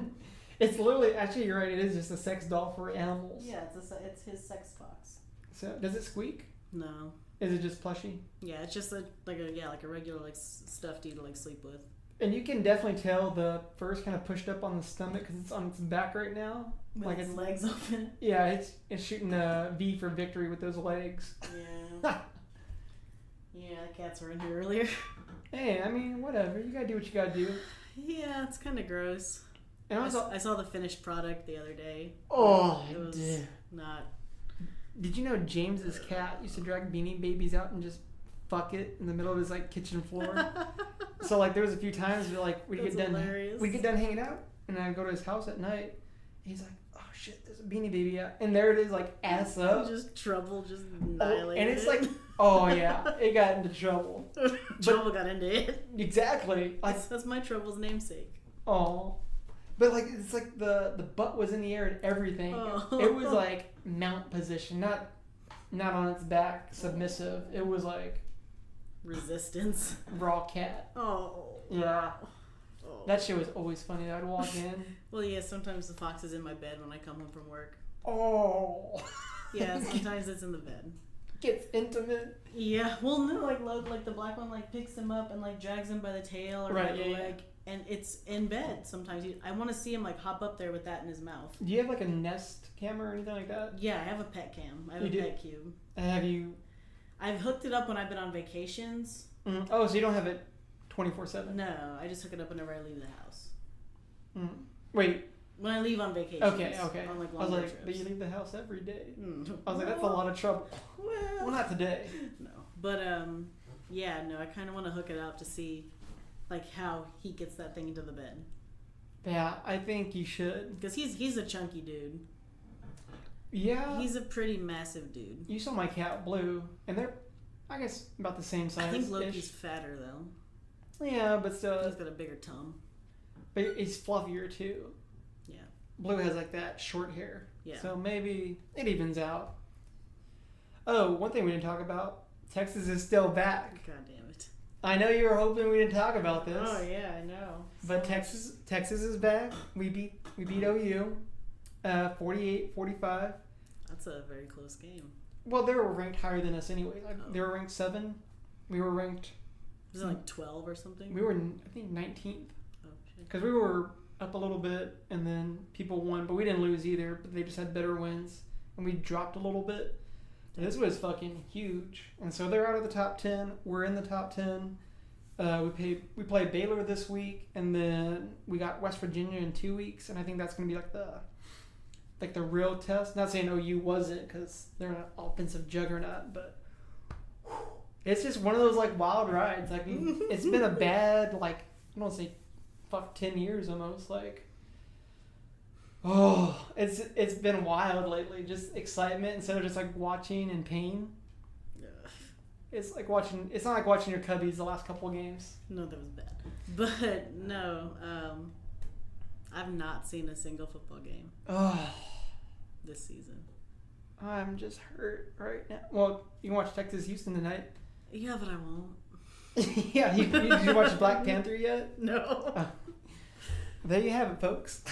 It's literally, actually, you're right, it is just a sex doll for animals. Yeah, it's his sex box. So, does it squeak? No. Is it just plushy? Yeah, it's just like a regular like stuffy to like sleep with. And you can definitely tell the fur's kind of pushed up on the stomach because it's on its back right now. With like its legs open. Yeah, it's shooting a V for victory with those legs. Yeah. Yeah, cats were in here earlier. Hey, I mean, whatever. You gotta do what you gotta do. Yeah, it's kind of gross. And I saw the finished product the other day. Oh, it was not. Did you know James's cat used to drag Beanie Babies out and just fuck it in the middle of his like kitchen floor? So like there was a few times where like we'd get done hanging out, and I'd go to his house at night. And he's like, "Oh shit, there's a Beanie Baby out. And there it is, like, ass up. Just trouble, just annihilated. And it's like, oh yeah, it got into trouble. Trouble got into it. Exactly. Like, that's my trouble's namesake. Oh. But like it's like the butt was in the air and everything. Oh. It was like mount position, not on its back, submissive. It was like resistance. Raw cat. Oh. Yeah. Oh. That shit was always funny. I'd walk in. Well, yeah, sometimes the fox is in my bed when I come home from work. Oh. Yeah, sometimes it's in the bed. Gets intimate. Yeah, well, no, like the black one like picks him up and like drags him by the tail or Right, by the yeah, leg, and it's in bed. Sometimes I want to see him like hop up there with that in his mouth. Do you have like a Nest camera or anything like that? Yeah, I have a pet cam. I have You a do? pet cube. Have you? I've hooked it up when I've been on vacations. Mm. Oh, so you don't have it 24/7? No, I just hook it up whenever I leave the house. Mm. Wait. When I leave on vacation. Okay. On like I was longer like, trips. but you leave the house every day. Mm. I was like, that's a lot of trouble. Well, Not today. No, but yeah, no, I kind of want to hook it up to see, like, how he gets that thing into the bed. Yeah, I think you should. Because he's a chunky dude. Yeah. He's a pretty massive dude. You saw my cat Blue, and they're, I guess, about the same size. I think Loki's fatter though. Yeah, but still. He's got a bigger tum. But he's fluffier too. Yeah. Blue has like that short hair. Yeah. So maybe it evens out. Oh, one thing we didn't talk about. Texas is still back. God damn it. I know you were hoping we didn't talk about this. Oh yeah, I know. But Texas is back. We beat OU 48-45. That's a very close game. Well, they were ranked higher than us anyway. Like, they were ranked 7. We were ranked. Was it like 12 or something? We were, I think, 19th. Oh shit. Because we were up a little bit, and then people won, but we didn't lose either. But they just had better wins, and we dropped a little bit. And this was fucking huge, and so they're out of the top 10. We're in the top 10. We play Baylor this week, and then we got West Virginia in 2 weeks, and I think that's gonna be like the real test. Not saying OU wasn't, because they're an offensive juggernaut, but it's just one of those like wild rides. Like it's been a bad like I don't say 10 years almost like. Oh, it's been wild lately. Just excitement instead of just like watching in pain. Ugh. It's like watching. It's not like watching your Cubbies the last couple of games. No, that was bad. But no, I've not seen a single football game Oh, this season. I'm just hurt right now. Well, you can watch Texas Houston tonight. Yeah, but I won't. Yeah, did you watch Black Panther yet? No. Oh. There you have it, folks.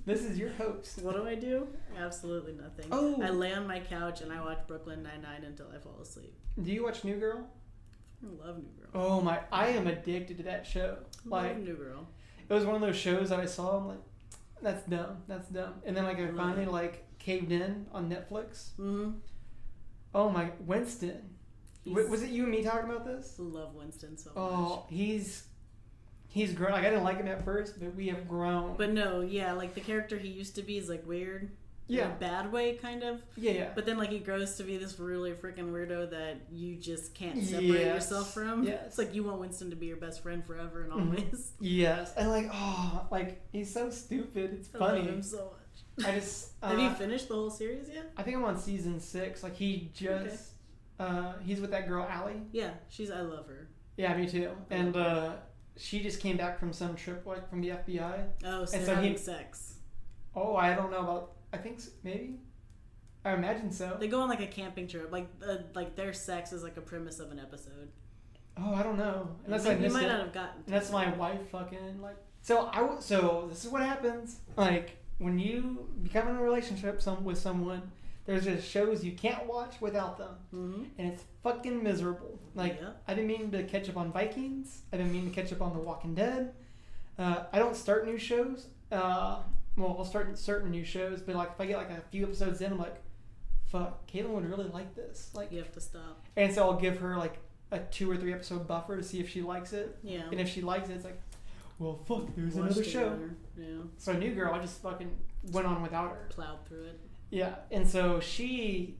This is your host. What do I do? Absolutely nothing. Oh. I lay on my couch and I watch Brooklyn Nine-Nine until I fall asleep. Do you watch New Girl? I love New Girl. Oh my! I am addicted to that show. Love Like New Girl. it was one of those shows that I saw. I'm like, that's dumb. That's dumb. And then like I finally like caved in on Netflix. Mm-hmm. Oh my, Winston. Was it you and me talking about this? Love Winston so much. Oh, he's grown. Like I didn't like him at first, but we have grown. But no, yeah, like the character he used to be is like weird. Yeah. In a bad way, kind of. Yeah. But then like he grows to be this really freaking weirdo that you just can't separate yourself from. Yes. It's like you want Winston to be your best friend forever and always. Yes. And like he's so stupid. It's I funny. love him so much. I just Have you finished the whole series yet? I think I'm on season 6. Like he just he's with that girl Allie. Yeah, I love her. Yeah, me too. And she just came back from some trip like from the FBI. Oh, so And they're so having sex. Oh, I don't know about. I think maybe. I imagine so. They go on like a camping trip. Like their sex is like a premise of an episode. Oh, I don't know. Unless you I missed might it. not have gotten. And that's my wife fucking like. So this is what happens. Like when you become in a relationship with someone, there's just shows you can't watch without them, and it's fucking miserable. Like I've been meaning to catch up on Vikings. I've been meaning to catch up on The Walking Dead. I don't start new shows. Well, I'll start certain new shows, but like if I get like a few episodes in, I'm like, fuck, Caitlin would really like this. Like you have to stop. And so I'll give her like a 2 or 3 episode buffer to see if she likes it. Yeah. And if she likes it, it's like, well, fuck, there's Watch another show. together. Yeah. So New Girl, I just fucking went on without her. Plowed through it. Yeah, and so she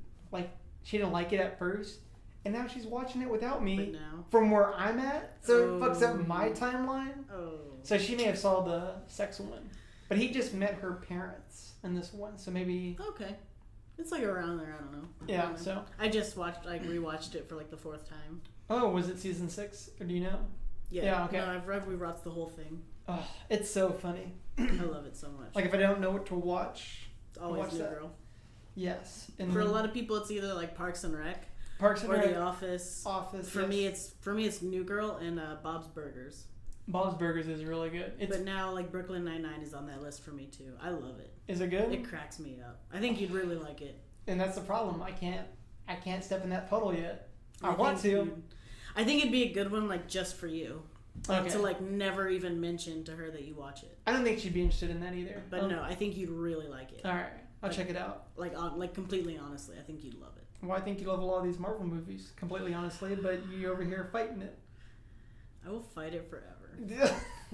didn't like it at first, and now she's watching it without me But now. from where I'm at. So it fucks up my timeline. Oh. So she may have saw the sex one, But he just met her parents in this one, so maybe... Okay. It's like around there, I don't know. Yeah, so... I just rewatched it for like the 4th time. Oh, was it season 6? Or do you know? Yeah, okay. No, I've rewatched the whole thing. Oh, it's so funny. I love it so much. Like, if I don't know what to watch... It's always New Girl. Yes. And for a lot of people, it's either like Parks and Rec. Or The Office. For yes. me, it's New Girl and Bob's Burgers. Bob's Burgers is really good. But now, like, Brooklyn Nine-Nine is on that list for me, too. I love it. Is it good? It cracks me up. I think you'd really like it. And that's the problem. I can't step in that puddle yet. I want to. I think it'd be a good one, like, just for you. Okay. To, like, never even mention to her that you watch it. I don't think she'd be interested in that either. But no, I think you'd really like it. Alright. I'll check it out. Like completely honestly, I think you'd love it. Well, I think you love a lot of these Marvel movies, completely honestly, but you over here fighting it. I will fight it forever.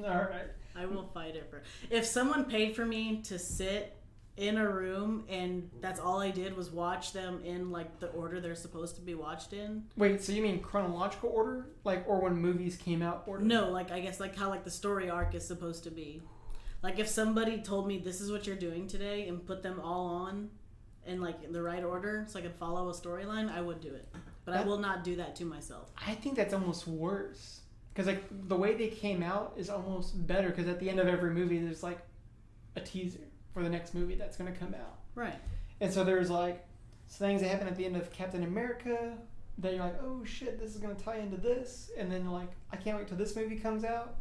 Alright. I will fight it forever. If someone paid for me to sit in a room and that's all I did was watch them in like the order they're supposed to be watched in. Wait, so you mean chronological order? Like, or when movies came out order? No, like I guess like how like the story arc is supposed to be. Like if somebody told me this is what you're doing today and put them all on in like the right order so I could follow a storyline, I would do it. But I will not do that to myself. I think that's almost worse. Because like the way they came out is almost better because at the end of every movie there's like a teaser for the next movie that's going to come out. Right. And so there's like things that happen at the end of Captain America that you're like, oh shit, this is going to tie into this. And then like, I can't wait till this movie comes out.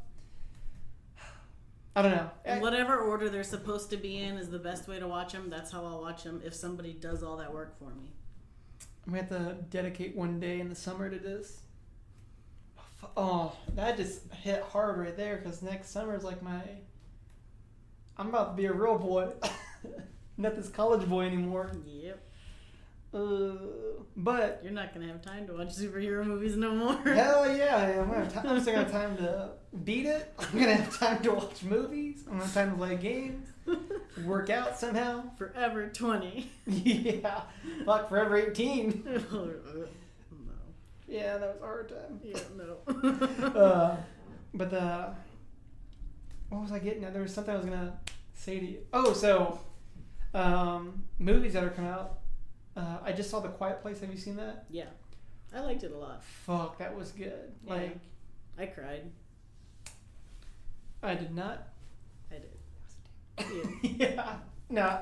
I don't know. Whatever order they're supposed to be in is the best way to watch them. That's how I'll watch them if somebody does all that work for me. I'm going to have to dedicate one day in the summer to this. Oh, that just hit hard right there because next summer is like I'm about to be a real boy. Not this college boy anymore. Yep. But you're not going to have time to watch superhero movies no more. Hell yeah, I am. I'm still going to have time to beat it. I'm going to have time to watch movies. I'm going to have time to play games. Work out somehow. Forever 20. Yeah. Fuck, forever 18. No. Yeah, that was a hard time. Yeah, no. But what was I getting at? There was something I was going to say to you. Oh, so movies that are coming out. I just saw The Quiet Place. Have you seen that? Yeah. I liked it a lot. Fuck, that was good. Yeah. Like, I cried. I did not. I did. Yeah. Yeah. No.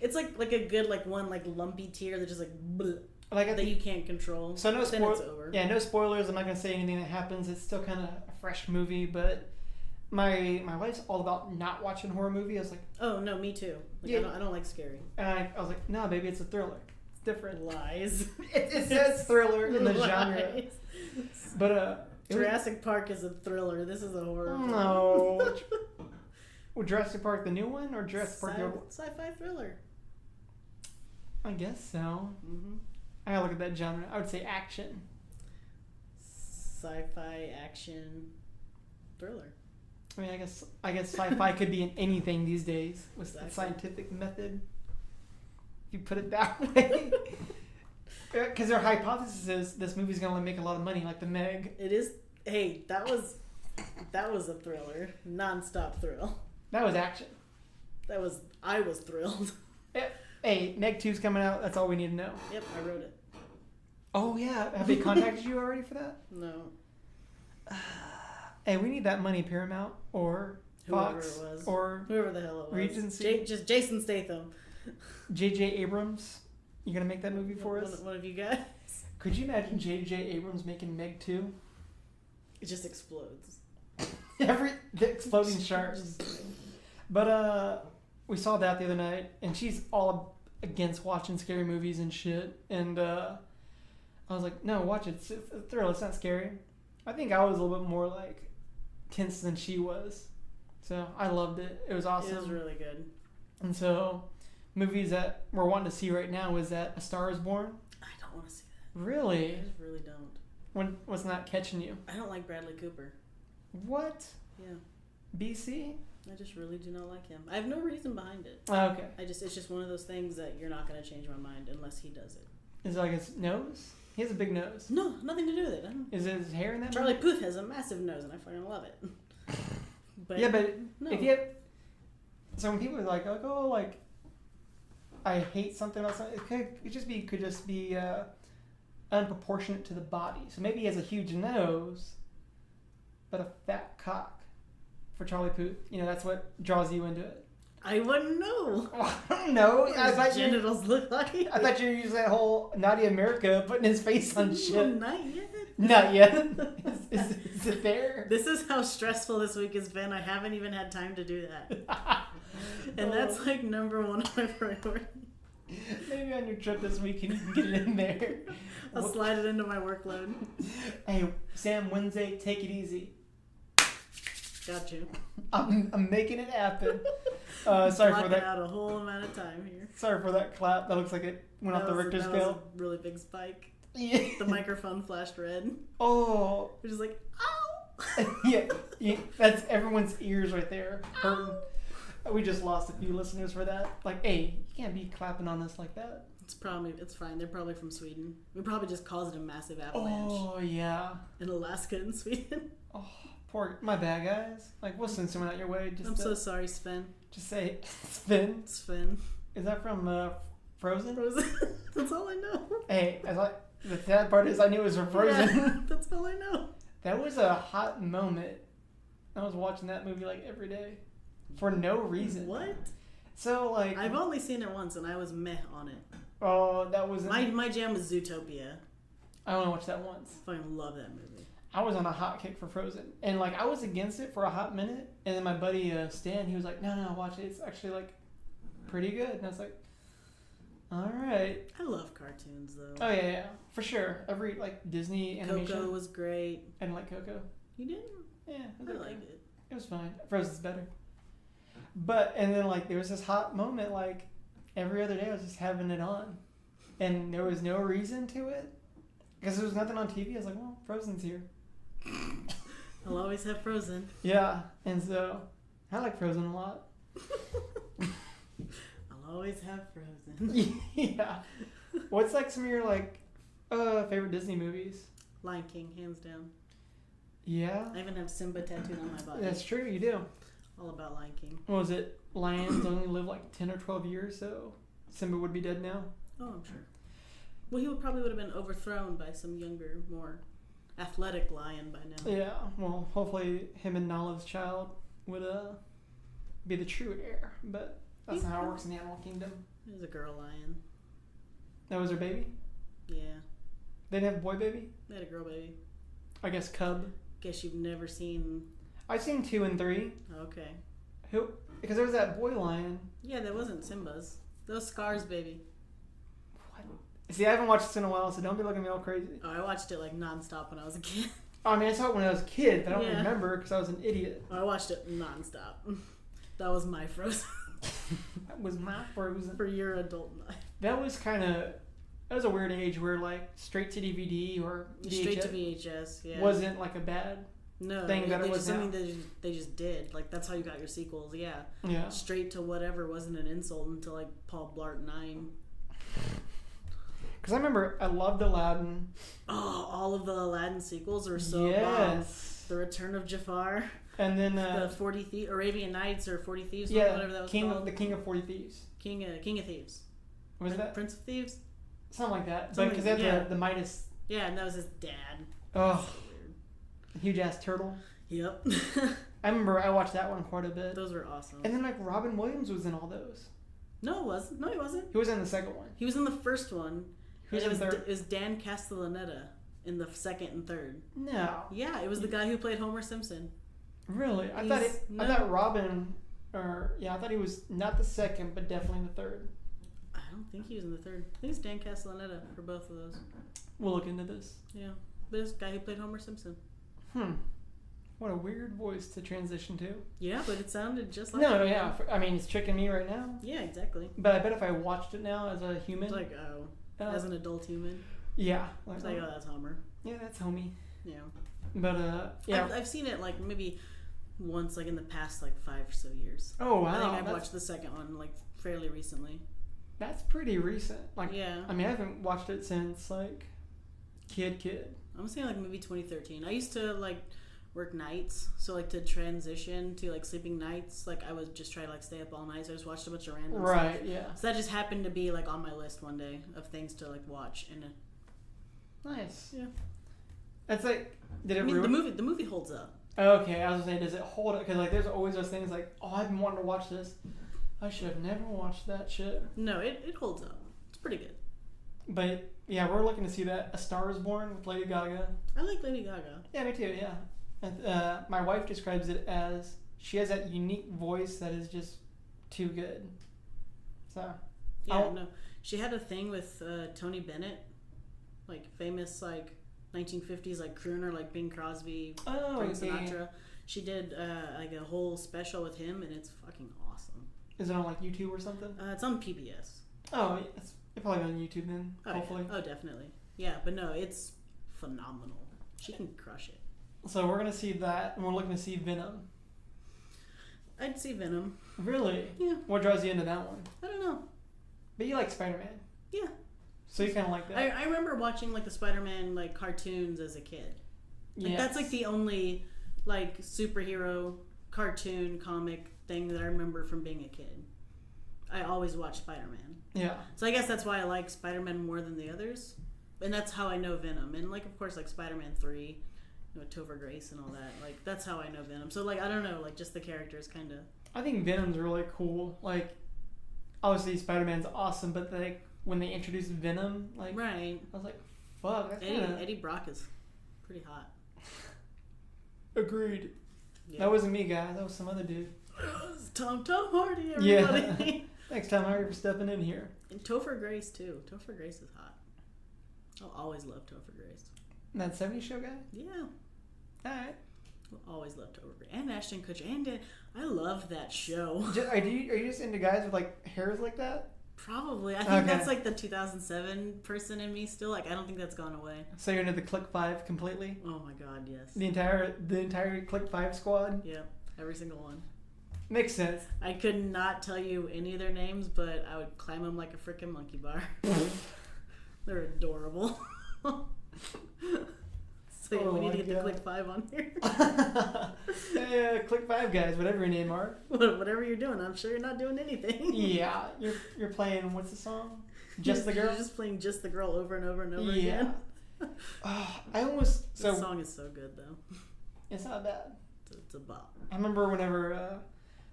It's like a good like one like lumpy tear that just like bleh, like that you can't control. So no then it's over. Yeah, no spoilers. I'm not gonna say anything that happens. It's still kind of a fresh movie, but my wife's all about not watching horror movie. I was like, oh no, me too. Like, yeah. I don't like scary. And I was like, no, baby, it's a thriller. It's different. Lies. It says thriller in the genre. But Jurassic Park is a thriller. This is a horror. No. Well, Jurassic Park, the new one, or Jurassic Park? Sci-fi thriller. I guess so. Mm-hmm. I gotta look at that genre. I would say action. Sci-fi action thriller. I mean, I guess sci-fi could be in anything these days with the scientific method. If you put it that way. Because their hypothesis is this movie's gonna make a lot of money, like the Meg. It is. Hey, that was a thriller, non-stop thrill. That was action. I was thrilled. Hey, Meg 2's coming out. That's all we need to know. Yep, I wrote it. Oh yeah, have they contacted you already for that? No. Hey, we need that money, Paramount or Fox whoever it was, or whoever the hell it was. Regency. Just Jason Statham. J.J. Abrams. You gonna make that movie for us? One of you guys. Could you imagine J.J. Abrams making Meg 2? It just explodes. The exploding sharks. But we saw that the other night, and she's all against watching scary movies and shit. And I was like, no, watch it. It's a thriller. It's not scary. I think I was a little bit more like tense than she was. So I loved it. It was awesome. It was really good. And so movies that we're wanting to see right now is that A Star Is Born. I don't want to see that. Really? I just really don't. What's not catching you? I don't like Bradley Cooper. What? Yeah. BC? I just really do not like him. I have no reason behind it. Oh, okay. It's just one of those things that you're not going to change my mind unless he does it. Is it like his nose? He has a big nose. No, nothing to do with it. Is it his hair in that Charlie movie? Puth has a massive nose and I fucking love it. But yeah, but no. if you have... So when people are like, oh, like, I hate something about something, could just be unproportionate to the body. So maybe he has a huge nose, but a fat cock for Charlie Puth. You know, that's what draws you into it. I wouldn't know. I don't know. What his genitals look like. I thought you were using that whole Naughty America putting his face on shit. Not yet. Not yet. Is it there? This is how stressful this week has been. I haven't even had time to do that. And that's like number one on my priority. Maybe on your trip this week you can get it in there. I'll slide it into my workload. Hey, Sam, Wednesday, take it easy. Got you. I'm making it happen. Sorry for that. Out a whole amount of time here. Sorry for that clap. That looks like it went off the Richter scale. That was a really big spike. Yeah. The microphone flashed red. Oh. It was just like, ow. yeah, that's everyone's ears right there hurting. We just lost a few listeners for that. Like, hey, you can't be clapping on this like that. It's fine. They're probably from Sweden. We probably just caused a massive avalanche. Oh, yeah. In Alaska and Sweden. Oh, poor, my bad, guys. Like, we'll send someone out your way. I'm so sorry, Sven. Just say, Sven. Sven. Is that from Frozen? Frozen. That's all I know. Hey, the sad part is I knew it was from Frozen. Yeah, that's all I know. That was a hot moment. I was watching that movie like every day. For no reason. What? So, like... I've only seen it once, and I was meh on it. Oh, that was... My jam was Zootopia. I only watched that once. I fucking love that movie. I was on a hot kick for Frozen. And, like, I was against it for a hot minute. And then my buddy, Stan, he was like, no, watch it. It's actually, like, pretty good. And I was like, all right. I love cartoons, though. Oh, yeah. For sure. Every, like, Disney animation. Coco was great. I didn't like Coco. You didn't? Yeah. I liked it. It was fine. Frozen's better. But, and then, like, there was this hot moment, like, every other day I was just having it on. And there was no reason to it. Because there was nothing on TV. I was like, well, Frozen's here. I'll always have Frozen. Yeah. And so, I like Frozen a lot. I'll always have Frozen. Yeah. What's, like, some of your, like, favorite Disney movies? Lion King, hands down. Yeah? I even have Simba tattooed on my body. That's true, you do. All about Lion King. What was it? Lions only live like 10 or 12 years, so Simba would be dead now? Oh, I'm sure. Well, he would have been overthrown by some younger, more athletic lion by now. Yeah, well, hopefully him and Nala's child would be the true heir, but that's not how it works in the Animal Kingdom. It was a girl lion. That was her baby? Yeah. They didn't have a boy baby? They had a girl baby. I guess cub. Guess you've never seen... I've seen 2 and 3. Okay. Who? Because there was that boy lion. Yeah, that wasn't Simba's. That was Scar's baby. What? See, I haven't watched this in a while, so don't be looking at me all crazy. Oh, I watched it like nonstop when I was a kid. I mean, I saw it when I was a kid, but I don't remember because I was an idiot. I watched it nonstop. That was my Frozen. That was my Frozen. For your adult life. That was a weird age where, like, straight to DVD or VHS straight to VHS, yeah. wasn't, like, a bad thing that it was now. Something they just did. Like, that's how you got your sequels, yeah. Yeah. Straight to whatever wasn't an insult until, like, Paul Blart 9. Because I remember I loved Aladdin. Oh, all of the Aladdin sequels are so bomb. The Return of Jafar. And then... the 40 Thieves, Arabian Nights or 40 Thieves, yeah, whatever that was called. The King of 40 Thieves. King of Thieves. Was that? Prince of Thieves? Something like that. But because they had the Midas... Yeah, and that was his dad. Oh. Huge ass turtle. Yep. I remember I watched that one quite a bit. Those were awesome. And then, like, Robin Williams was in all those. No, it wasn't. No, he wasn't. He was in the second one. He was in the first one. Who was in the third? It was Dan Castellaneta in the second and third. No. Yeah, it was the guy who played Homer Simpson. Really? I thought Robin... I thought he was not the second, but definitely in the third. I don't think he was in the third. I think it's Dan Castellaneta for both of those. We'll look into this. Yeah. This guy who played Homer Simpson. What a weird voice to transition to. Yeah, but it sounded just like... No, yeah. I mean, it's tricking me right now. Yeah, exactly. But I bet if I watched it now as a human... It's like, as an adult human. Yeah. It's like, that's Homer. Yeah, that's homie. Yeah. But, yeah. I've seen it, like, maybe once, like, in the past, like, 5 or so years. Oh, wow. I think I've watched the second one, like, fairly recently. That's pretty recent. Like, yeah. I mean, I haven't watched it since, like, kid. I'm saying, like, maybe 2013. I used to, like, work nights, so like to transition to like sleeping nights, like I would just try to like stay up all night. So I just watched a bunch of random stuff. Right. Yeah. So that just happened to be like on my list one day of things to like watch, and Nice. yeah. That's like. Did it I mean, ruin? the movie holds up. Okay, I was gonna say, does it hold it? Because like, there's always those things like, oh, I've been wanting to watch this. I should have never watched that shit. No, it holds up. It's pretty good. But yeah, we're looking to see that A Star Is Born with Lady Gaga. I like Lady Gaga. Yeah, me too. Yeah, and, my wife describes it as she has that unique voice that is just too good. So Yeah, no, she had a thing with Tony Bennett, like famous like 1950s like crooner like Bing Crosby, Frank Sinatra. Yeah. She did like a whole special with him, and it's fucking awesome. Is it on like YouTube or something? It's on PBS. Oh, it's probably on YouTube then. Oh, hopefully. Yeah. Oh, definitely. Yeah, but no, it's phenomenal. She can crush it. So we're gonna see that, and we're looking to see Venom. I'd see Venom. Really? Yeah. What draws you into that one? I don't know. But you like Spider-Man. Yeah. So you kind of like that. I remember watching like the Spider-Man like cartoons as a kid. Like, that's like the only like superhero cartoon comic thing that I remember from being a kid. I always watched Spider-Man. Yeah. So I guess that's why I like Spider-Man more than the others. And that's how I know Venom. And like of course like Spider-Man 3, you know, Topher Grace and all that. Like that's how I know Venom. So like I don't know, like just the characters kind of. I think Venom's really cool. Like obviously Spider-Man's awesome, but like when they introduced Venom, like right. I was like, fuck, that's kinda... Eddie Brock is pretty hot. Agreed. Yeah. That wasn't me, guys. That was some other dude. It's Tom Hardy, everybody. Yeah. Thanks, Tom Hardy, for stepping in here. And Topher Grace too. Topher Grace is hot. I'll always love Topher Grace. That 70s show guy? Yeah. Alright. I'll always love Topher Grace. And Ashton Kutcher. And I love that show. Are you just into guys with like hairs like that? Probably. I think that's like the 2007 person in me still. Like I don't think that's gone away. So you're into the Click 5 completely? Oh my god, yes. The entire Click 5 squad? Yeah, every single one. Makes sense. I could not tell you any of their names, but I would climb them like a freaking monkey bar. They're adorable. So we need to get the Click 5 on here. Yeah, Click 5 guys, whatever your name are. Whatever you're doing, I'm sure you're not doing anything. Yeah, you're playing, what's the song? Just the Girl? You're just playing Just the Girl over and over and over again. I almost... The song is so good, though. It's not bad. It's a bop. I remember whenever...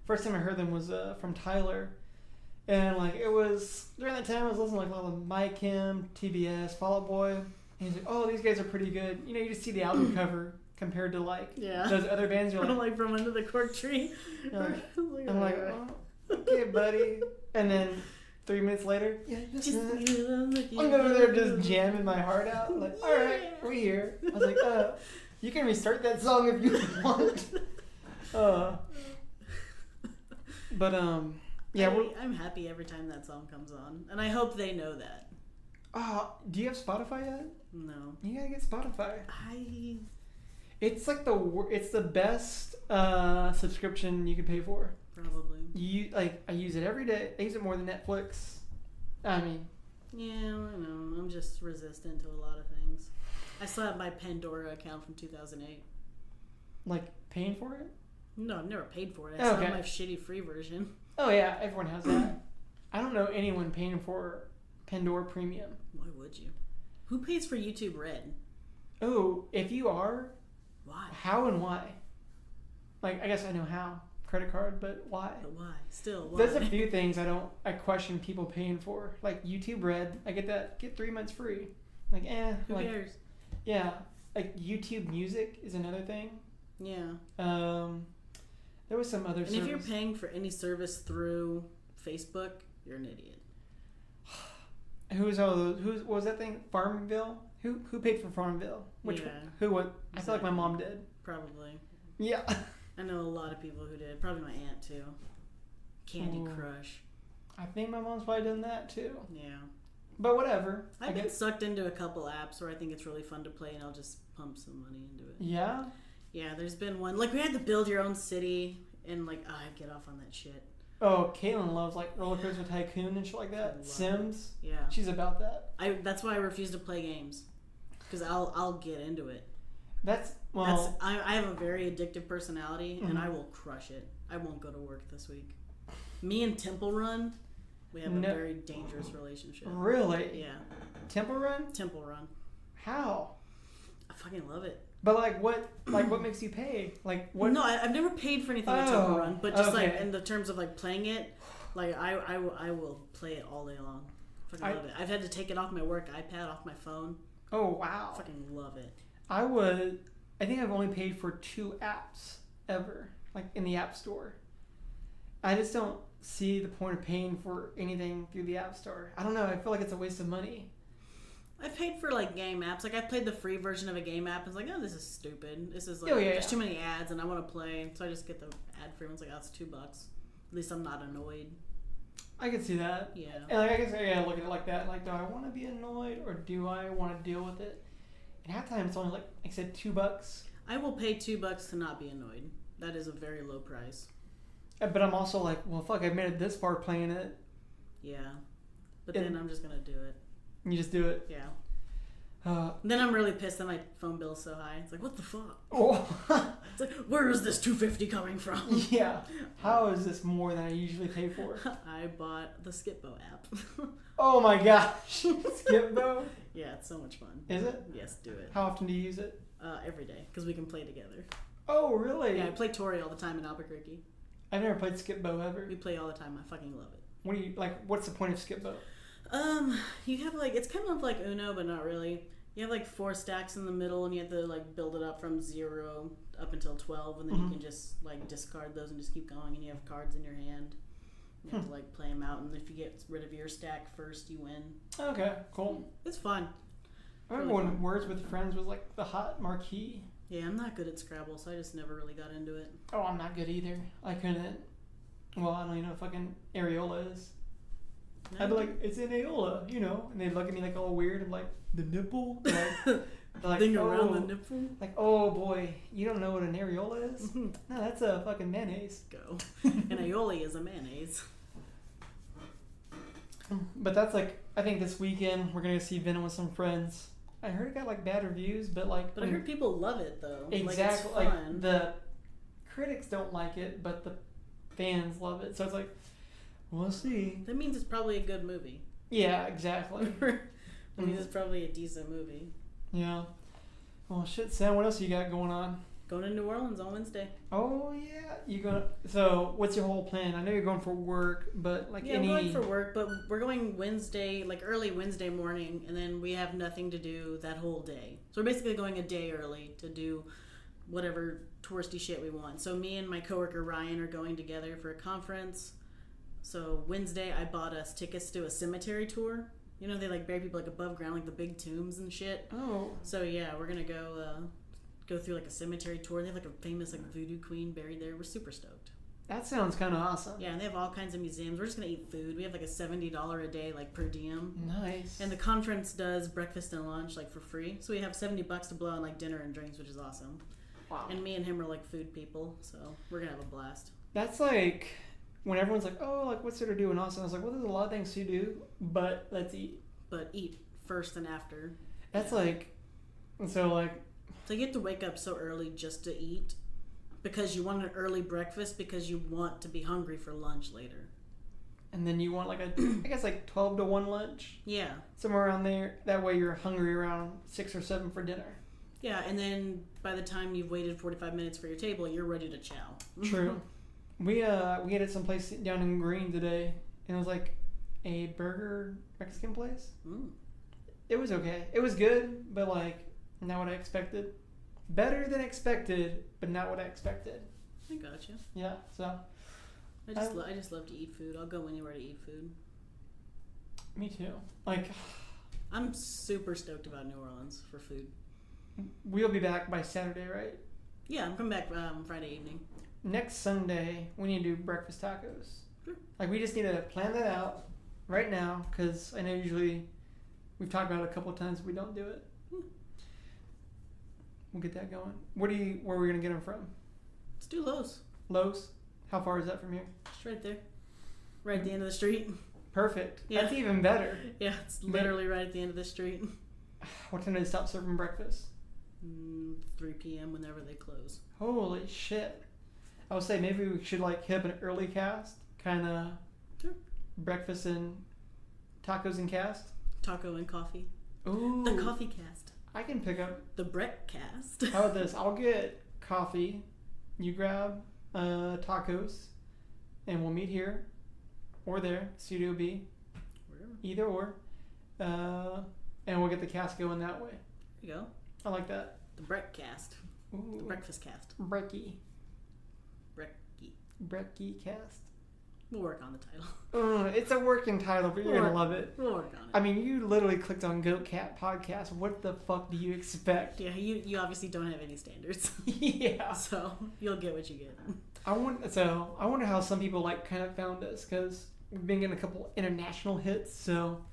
first time I heard them was from Tyler. And like it was... During that time I was listening to like a lot of My Kim, TBS, Fall Out Boy... And he's like, oh, these guys are pretty good. You know, you just see the album cover compared to like those other bands. You're like from under the cork tree. I'm like, oh, okay, buddy. And then 3 minutes later, I'm over there just jamming my heart out. I'm like, all right, we're here. I was like, you can restart that song if you want. But yeah, I'm happy every time that song comes on, and I hope they know that. Do you have Spotify yet? No. You gotta get Spotify. It's like it's the best subscription you could pay for. Probably. I use it every day. I use it more than Netflix. I mean. Yeah, I know. I'm just resistant to a lot of things. I still have my Pandora account from 2008. Like paying for it? No, I've never paid for it. I still have my shitty free version. Oh yeah, everyone has that. I don't know anyone paying for Pandora Premium. Why would you? Who pays for YouTube Red? Oh, if you are, why? How and why? Like, I guess I know how. Credit card, but why? But why? Still, why? There's a few things I question people paying for. Like YouTube Red, I get 3 months free. Like, who cares? Yeah. Like YouTube Music is another thing. Yeah. There was some other service. And if you're paying for any service through Facebook, you're an idiot. Who's all those? What was that thing? Farmville? Who paid for Farmville? Which one? Who? What? I feel like my mom did. Probably. Yeah. I know a lot of people who did. Probably my aunt too. Candy Crush. I think my mom's probably done that too. Yeah. But whatever. I've been sucked into a couple apps where I think it's really fun to play, and I'll just pump some money into it. Yeah. Yeah. There's been one like we had to build your own city, and like I get off on that shit. Oh, Caitlin loves like Roller Coaster Tycoon and shit like that. Sims. Yeah. She's about that. That's why I refuse to play games, because I'll get into it. I have a very addictive personality, and I will crush it. I won't go to work this week. Me and Temple Run, we have a very dangerous relationship. Really? Yeah. Temple Run? Temple Run. How? I fucking love it. But what makes you pay? Like what? No, I've never paid for anything at Temple Run, but just like in the terms of like playing it, like I will play it all day long. Fucking love it. I've had to take it off my work iPad, off my phone. Oh wow. Fucking love it. I think I've only paid for 2 apps ever, like in the App Store. I just don't see the point of paying for anything through the App Store. I don't know. I feel like it's a waste of money. I paid for like game apps. Like I played the free version of a game app. And it's like, oh, this is stupid. This is like there's too many ads, and I want to play, so I just get the ad-free ones. Like, oh, it's $2. At least I'm not annoyed. I can see that. Yeah. And like, I guess I gotta look at it like that. Like, do I want to be annoyed or do I want to deal with it? And half the time it's only like I said, $2. I will pay $2 to not be annoyed. That is a very low price. But I'm also like, well, fuck, I've made it this far playing it. Yeah. But then I'm just gonna do it. You just do it. Yeah. Then I'm really pissed that my phone bill's so high. It's like, what the fuck? Oh. It's like, where is this $250 coming from? Yeah. How is this more than I usually pay for? I bought the Skipbo app. Oh my gosh. Skipbo? Yeah, it's so much fun. Is it? Yes, do it. How often do you use it? Every day, because we can play together. Oh, really? Yeah, I play Tori all the time in Albuquerque. I've never played Skipbo ever. We play all the time. I fucking love it. What do you like? What's the point of Skipbo? You have like, it's kind of like Uno, but not really. You have like 4 stacks in the middle, and you have to like build it up from 0 up until 12, and then you can just like discard those and just keep going. And you have cards in your hand. You have to like play them out, and if you get rid of your stack first, you win. Okay, cool. It's fun. I remember when Words with Friends was like the hot marquee. Yeah, I'm not good at Scrabble, so I just never really got into it. Oh, I'm not good either. I couldn't. Well, I don't even know what fucking areola is. No, I'd be like, it's an areola, you know, and they'd look at me like all weird. I'm like, the nipple? Like, thing around the nipple? Like, oh boy, you don't know what an areola is? No, that's a fucking mayonnaise. Go. An aioli is a mayonnaise. But that's like, I think this weekend we're gonna see Venom with some friends. I heard it got like bad reviews, but like. But I heard people love it though. Exactly. Like, it's fun. Like the critics don't like it, but the fans love it. So it's like, we'll see. That means it's probably a good movie. Yeah, exactly. That means it's probably a decent movie. Yeah. Well, shit, Sam. What else you got going on? Going to New Orleans on Wednesday. Oh yeah, you going? So what's your whole plan? I know you're going for work, but like I'm going for work, but we're going Wednesday, like early Wednesday morning, and then we have nothing to do that whole day. So we're basically going a day early to do whatever touristy shit we want. So me and my coworker Ryan are going together for a conference. So Wednesday, I bought us tickets to a cemetery tour. You know, they like bury people like above ground, like the big tombs and shit. Oh. So yeah, we're gonna go through like a cemetery tour. They have like a famous like voodoo queen buried there. We're super stoked. That sounds kind of awesome. Yeah, and they have all kinds of museums. We're just gonna eat food. We have like a $70 a day like per diem. Nice. And the conference does breakfast and lunch like for free. So we have $70 to blow on like dinner and drinks, which is awesome. Wow. And me and him are like food people, so we're gonna have a blast. That's like when everyone's like, "Oh, like what's there to do in Austin?" I was like, "Well, there's a lot of things to do, but let's eat." But eat first and after. That's like, so like. So you have to wake up so early just to eat because you want an early breakfast because you want to be hungry for lunch later. And then you want like I guess like 12 to 1 lunch. Yeah. Somewhere around there. That way you're hungry around 6 or 7 for dinner. Yeah, and then by the time you've waited 45 minutes for your table, you're ready to chow. True. We ate at some place down in Green today, and it was like a burger Mexican place. Mm. It was okay. It was good, but like not what I expected. Better than expected, but not what I expected. I gotcha. Yeah, so. I just love to eat food. I'll go anywhere to eat food. Me too. Like, I'm super stoked about New Orleans for food. We'll be back by Saturday, right? Yeah, I'm coming back Friday evening. Next Sunday, we need to do breakfast tacos. Sure. Like, we just need to plan that out right now, because I know usually we've talked about it a couple of times, we don't do it. We'll get that going. Where are we going to get them from? Let's do Lowe's. Lowe's? How far is that from here? Just right there. Right at the end of the street. Perfect. Yeah. That's even better. Yeah, it's literally right at the end of the street. What time do they stop serving breakfast? 3 p.m. whenever they close. Holy shit. I would say maybe we should like hit up an early cast. Kind of Sure. breakfast and tacos and cast. Taco and coffee. Ooh. The coffee cast. I can pick up. The Breck cast. How about this? I'll get coffee. You grab tacos. And we'll meet here. Or there. Studio B. Wherever. Either or. And we'll get the cast going that way. There you go. I like that. The Breck cast. Ooh. The breakfast cast. Brecky. Brecky. Brecky cast. We'll work on the title. It's a working title, but you're going to love it. We'll work on it. I mean, you literally clicked on Goat Cat Podcast. What the fuck do you expect? Yeah, you obviously don't have any standards. Yeah. So you'll get what you get. I wonder how some people like kind of found us, because we've been getting a couple international hits. So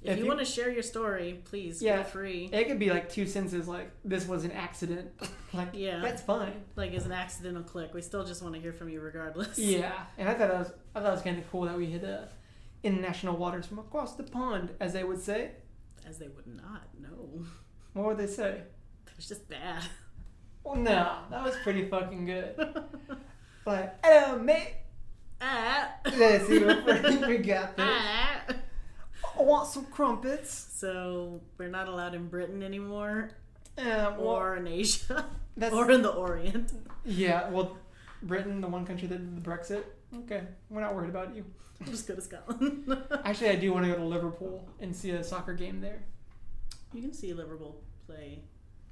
if you want to share your story, please feel free. It could be like 2 sentences, like this was an accident. Like that's fine. Like it's an accidental click. We still just want to hear from you regardless. Yeah, and I thought it was kind of cool that we hit international waters from across the pond, as they would say. As they would not. No. What would they say? It was just bad. Well, no, that was pretty fucking good. Like, hello, mate. Let's see what we got there. I want some crumpets. So we're not allowed in Britain anymore, or in Asia, or in the Orient. Yeah, well, Britain, the one country that did the Brexit. Okay, we're not worried about you. We'll just go to Scotland. Actually, I do want to go to Liverpool and see a soccer game there. You can see Liverpool play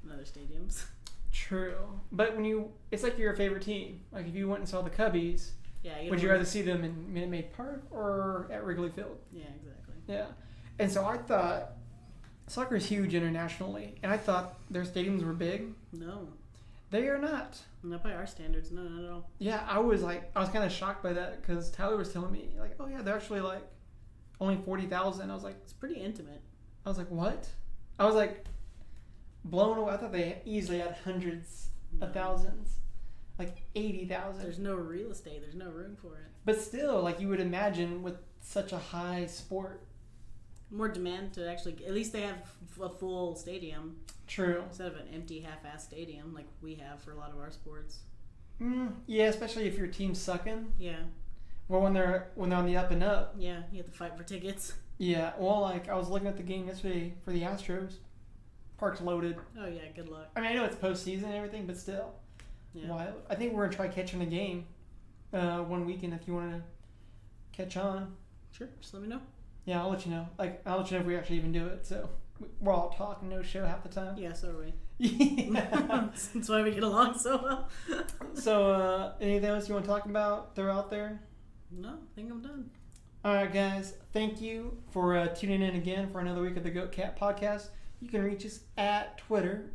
in other stadiums. True, but it's like your favorite team. Like if you went and saw the Cubbies, would you rather see them in Minute Maid Park or at Wrigley Field? Yeah, exactly. Yeah, and so I thought soccer is huge internationally, and I thought their stadiums were big. No, they are not. Not by our standards. No, not at all. Yeah, I was kind of shocked by that, because Tyler was telling me like, oh yeah, they're actually like only 40,000. I was like, it's pretty intimate. I was like, what? I was like blown away. I thought they easily had hundreds of thousands, like 80,000. There's no real estate. There's no room for it. But still, like you would imagine with such a high sport. More demand to actually, at least they have a full stadium. True. Instead of an empty half-ass stadium like we have for a lot of our sports. Yeah, especially if your team's sucking. Yeah. Well, when they're on the up and up. Yeah, you have to fight for tickets. Yeah, well, like I was looking at the game yesterday for the Astros. Park's loaded. Oh yeah, good luck. I mean, I know it's postseason and everything, but still. Yeah. Wild. I think we're gonna try catching a game one weekend if you want to catch on. Sure, just let me know. Yeah, I'll let you know. Like, I'll let you know if we actually even do it. So we're all talking, no show half the time. Yeah, so are we. Yeah. That's why we get along so well. So, anything else you want to talk about? Throw out there? No, I think I'm done. All right, guys. Thank you for tuning in again for another week of the Goat Cat Podcast. You can reach us at Twitter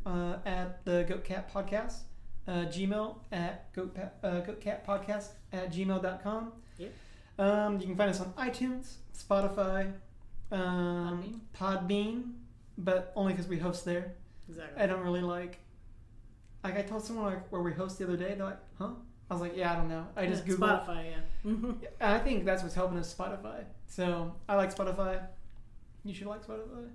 at the Goat Cat Podcast, Gmail at goatcatpodcast at gmail.com. Yep. You can find us on iTunes, Spotify, Podbean, but only because we host there. Exactly. I don't really like I told someone like where we host the other day, they're like, huh? I was like, yeah, I don't know. I just Googled Spotify, yeah. I think that's what's helping us, Spotify. So I like Spotify. You should like Spotify.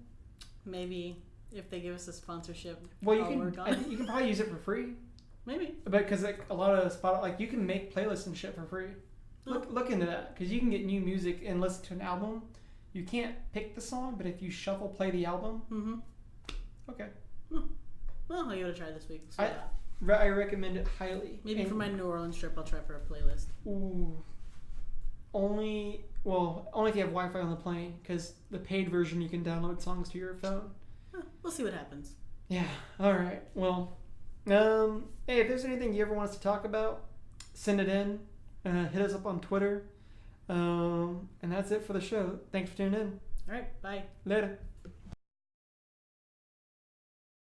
Maybe if they give us a sponsorship, well, I'll work on it. You can probably use it for free. Maybe. But because like a lot of Spotify, like you can make playlists and shit for free. Look into that, because you can get new music and listen to an album. You can't pick the song, but if you shuffle play the album, okay. Well, I'll give it a try this week. I recommend it highly. Maybe for my New Orleans trip, I'll try for a playlist. Ooh. Only if you have Wi-Fi on the plane, because the paid version you can download songs to your phone. We'll see what happens. Yeah. All right. Well, hey, if there's anything you ever want us to talk about, send it in. Hit us up on Twitter. And that's it for the show. Thanks for tuning in. All right. Bye. Later.